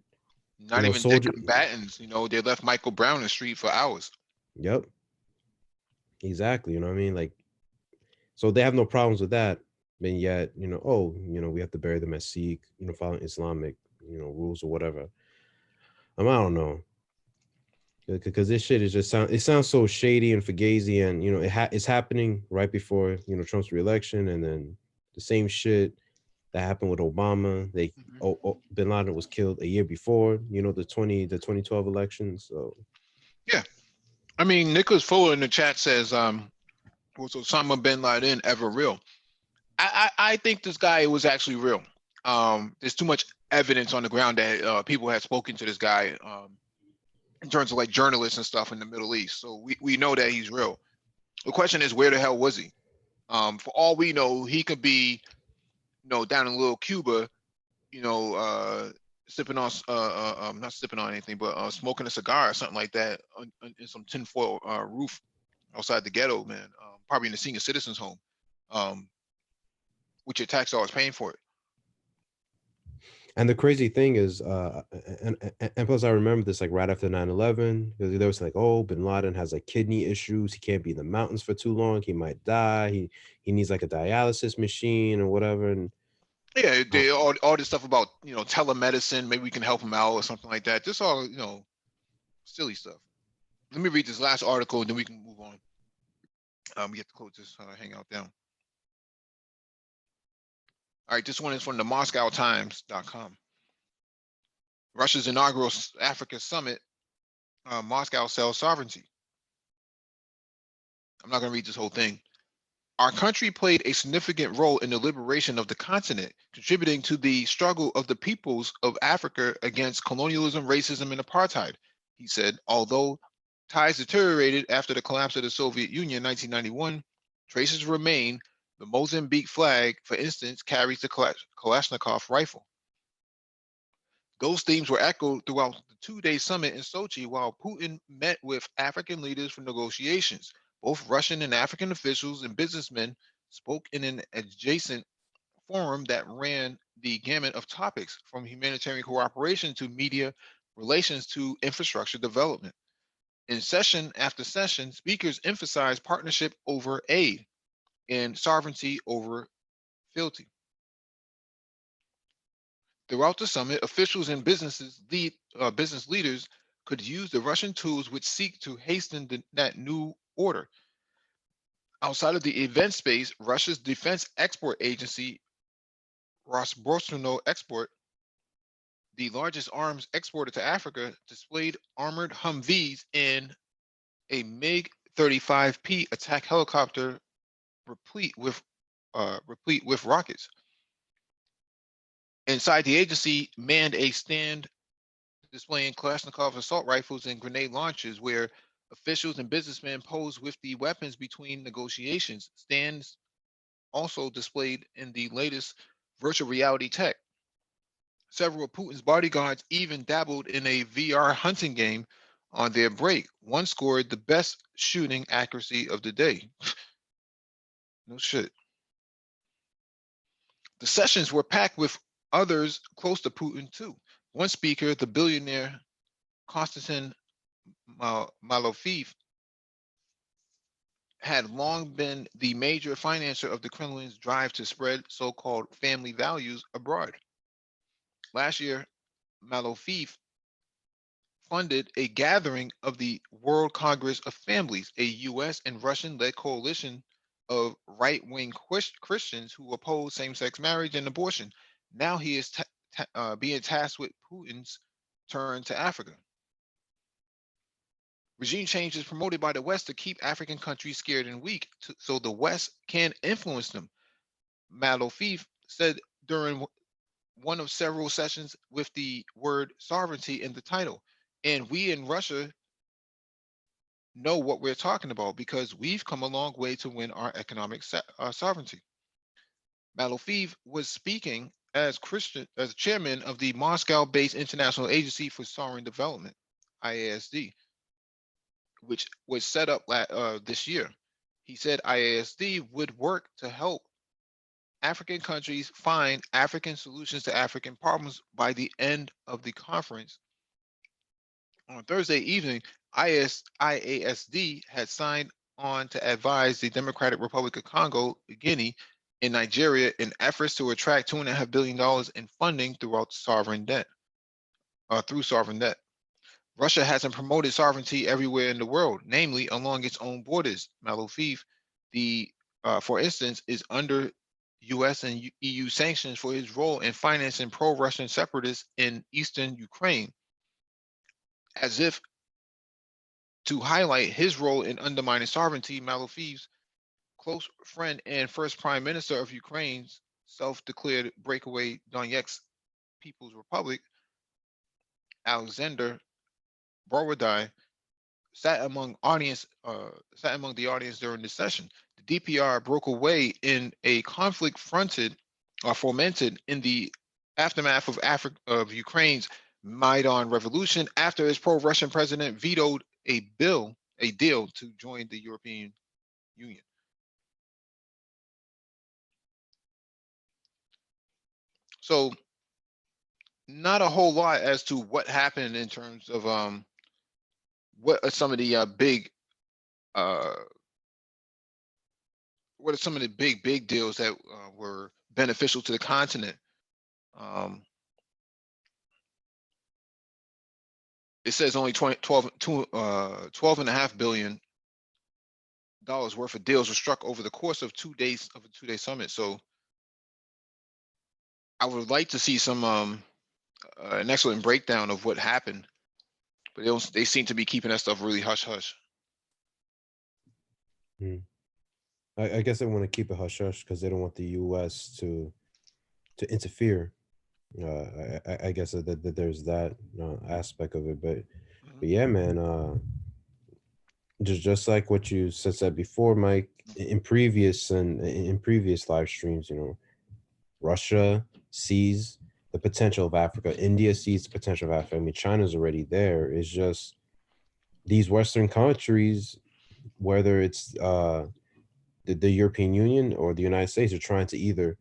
Not even dead Soldier. combatants. They left Michael Brown in the street for hours. Yep. Exactly. You know what I mean? Like, so they have no problems with that. And yet, we have to bury them as Sikh, following Islamic, rules or whatever. I don't know. Because this shit it sounds so shady and fugazi, and it's happening right before Trump's reelection, and then the same shit that happened with Obama. Bin Laden was killed a year before the 2012 election. So Yeah, I mean, Nicholas Fuller in the chat says, was Osama bin Laden ever real? I think this guy was actually real. There's too much evidence on the ground that people had spoken to this guy in terms of like journalists and stuff in the Middle East. So we know that he's real. The question is, where the hell was he? For all we know, he could be, down in little Cuba, sipping on, not sipping on anything, but smoking a cigar or something like that in some tinfoil roof outside the ghetto, man. Probably in a senior citizens home, which your tax dollars paying for it. And the crazy thing is, and plus I remember this like right after 9/11, because there was like, oh, Bin Laden has like kidney issues. He can't be in the mountains for too long. He might die. He needs like a dialysis machine or whatever. And Yeah, uh, they all this stuff about telemedicine. Maybe we can help him out or something like that. Just all silly stuff. Let me read this last article and then we can move on. We have to close this hangout down. All right, this one is from the MoscowTimes.com. Russia's inaugural Africa summit, Moscow sells sovereignty. I'm not going to read this whole thing. Our country played a significant role in the liberation of the continent, contributing to the struggle of the peoples of Africa against colonialism, racism, and apartheid, he said. Although ties deteriorated after the collapse of the Soviet Union in 1991, traces remain. The Mozambique flag, for instance, carries the Kalashnikov rifle. Those themes were echoed throughout the two-day summit in Sochi while Putin met with African leaders for negotiations. Both Russian and African officials and businessmen spoke in an adjacent forum that ran the gamut of topics, from humanitarian cooperation to media relations to infrastructure development. In session after session, speakers emphasized partnership over aid and sovereignty over fealty. Throughout the summit, officials and business leaders could use the Russian tools which seek to hasten that new order. Outside of the event space, Russia's defense export agency, Rosbroshno Export, the largest arms exporter to Africa, displayed armored Humvees and a MiG-35P attack helicopter replete with rockets. Inside the agency, manned a stand displaying Kalashnikov assault rifles and grenade launchers, where officials and businessmen posed with the weapons between negotiations. Stands also displayed in the latest virtual reality tech. Several of Putin's bodyguards even dabbled in a VR hunting game on their break. One scored the best shooting accuracy of the day. No shit. The sessions were packed with others close to Putin too. One speaker, the billionaire Konstantin Malofeev, had long been the major financier of the Kremlin's drive to spread so-called family values abroad. Last year, Malofeev funded a gathering of the World Congress of Families, a US and Russian-led coalition of right-wing Christians who oppose same-sex marriage and abortion. Now he is being tasked with Putin's turn to Africa. Regime change is promoted by the West to keep African countries scared and weak, so the West can influence them. Malofeev said during one of several sessions with the word sovereignty in the title. And we in Russia know what we're talking about because we've come a long way to win our economic sovereignty. Malofeev was speaking as chairman of the Moscow-based International Agency for Sovereign Development, IASD, which was set up this year. He said IASD would work to help African countries find African solutions to African problems by the end of the conference. On Thursday evening, IASD had signed on to advise the Democratic Republic of Congo, Guinea, and Nigeria in efforts to attract $2.5 billion in funding through sovereign debt. Russia hasn't promoted sovereignty everywhere in the world, namely along its own borders. Malofeev, for instance, is under US and EU sanctions for his role in financing pro-Russian separatists in eastern Ukraine, as if to highlight his role in undermining sovereignty. Malofeev's close friend and first prime minister of Ukraine's self-declared breakaway Donetsk People's Republic, Alexander Borodai, sat among the audience during the session. The DPR broke away in a conflict fomented in the aftermath of Ukraine's Maidan revolution after its pro-Russian president vetoed a deal to join the European Union. So not a whole lot as to what happened in terms of what are some of the big what are some of the big deals that were beneficial to the continent. Um, it says only 12.5 billion dollars worth of deals were struck over the course of 2 days of a 2-day summit. So I would like to see some an excellent breakdown of what happened, but they seem to be keeping that stuff really hush hush. I guess they want to keep it hush hush because they don't want the U.S. to interfere. I guess that there's that aspect of it, but yeah, man. Just like what you said before, Mike, in previous live streams, Russia sees the potential of Africa. India sees the potential of Africa. I mean, China's already there. It's just these Western countries, whether it's the European Union or the United States, are trying to either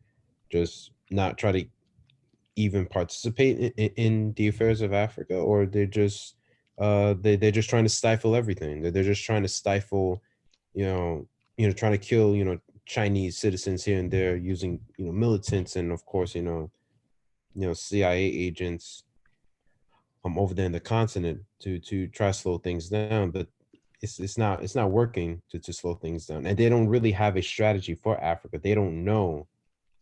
just not try to even participate in the affairs of Africa, or they're just they're just trying to stifle everything. They're just trying to stifle, trying to kill, Chinese citizens here and there using, militants, and of course, CIA agents over there in the continent to try to slow things down. But it's not working to slow things down, and they don't really have a strategy for Africa. They don't know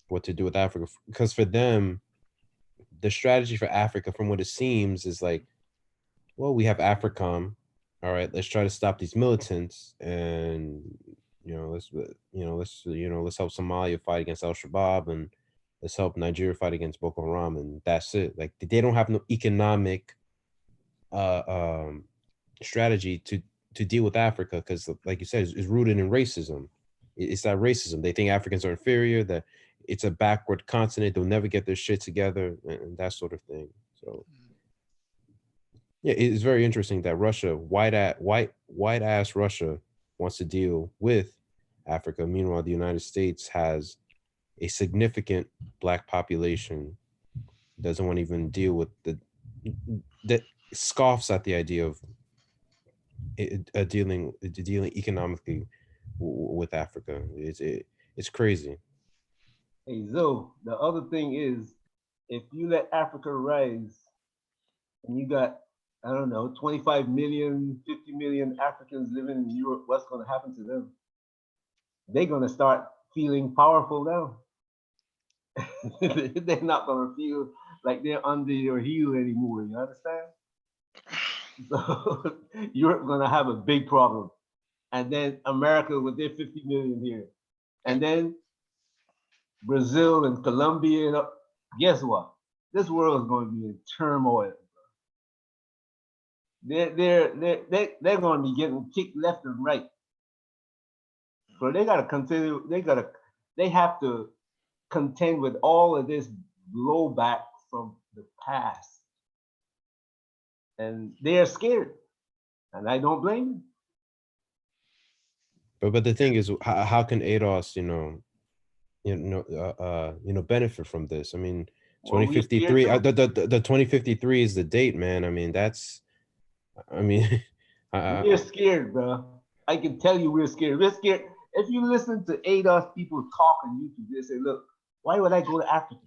what to do with Africa, because for them, the strategy for Africa, from what it seems, is like, well, we have AFRICOM. All right, let's try to stop these militants, and let's help Somalia fight against Al Shabaab, and let's help Nigeria fight against Boko Haram, and that's it. Like, they don't have no economic strategy to deal with Africa, because, like you said, it's rooted in racism. It's that racism. They think Africans are inferior, that it's a backward continent, they'll never get their shit together, and that sort of thing. So yeah, it's very interesting that Russia, white ass Russia, wants to deal with Africa. Meanwhile, the United States has a significant Black population, doesn't want to even deal with that scoffs at the idea of dealing economically with Africa. It's crazy. Hey, Zoe, the other thing is, if you let Africa rise and you got, I don't know, 25 million, 50 million Africans living in Europe, what's going to happen to them? They're going to start feeling powerful now. They're not going to feel like they're under your heel anymore. You understand? So Europe going to have a big problem. And then America with their 50 million here. And then Brazil and Colombia. Guess what? This world is going to be in turmoil. They're going to be getting kicked left and right. So they got to continue. They have to contend with all of this blowback from the past, and they are scared, and I don't blame them. But the thing is, how can ADOS, benefit from this? I mean, 2053. The 2053 is the date, man. I mean, we're scared, bro. I can tell you, we're scared. We're scared. If you listen to ADOS people talk on YouTube, they say, "Look, why would I go to Africa?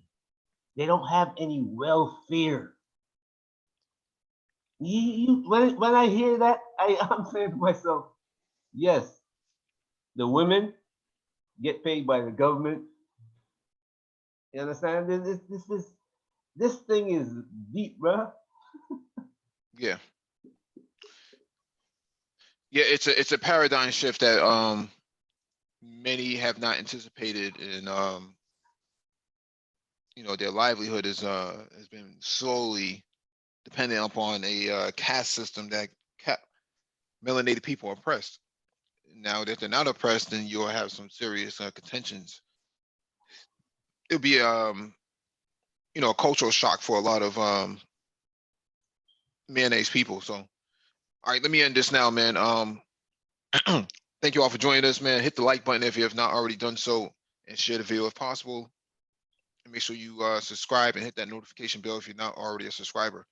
They don't have any welfare." When I hear that, I'm saying to myself, yes, the women get paid by the government. You understand? This thing is deep, bro. Yeah. Yeah, it's a paradigm shift that many have not anticipated, and their livelihood has been slowly dependent upon a caste system that kept melanated people oppressed. Now that they're not oppressed, then you'll have some serious contentions. It'll be a cultural shock for a lot of mayonnaise people. So, all right, let me end this now, man. Thank you all for joining us, man. Hit the like button if you have not already done so, and share the video if possible. And make sure you subscribe and hit that notification bell if you're not already a subscriber.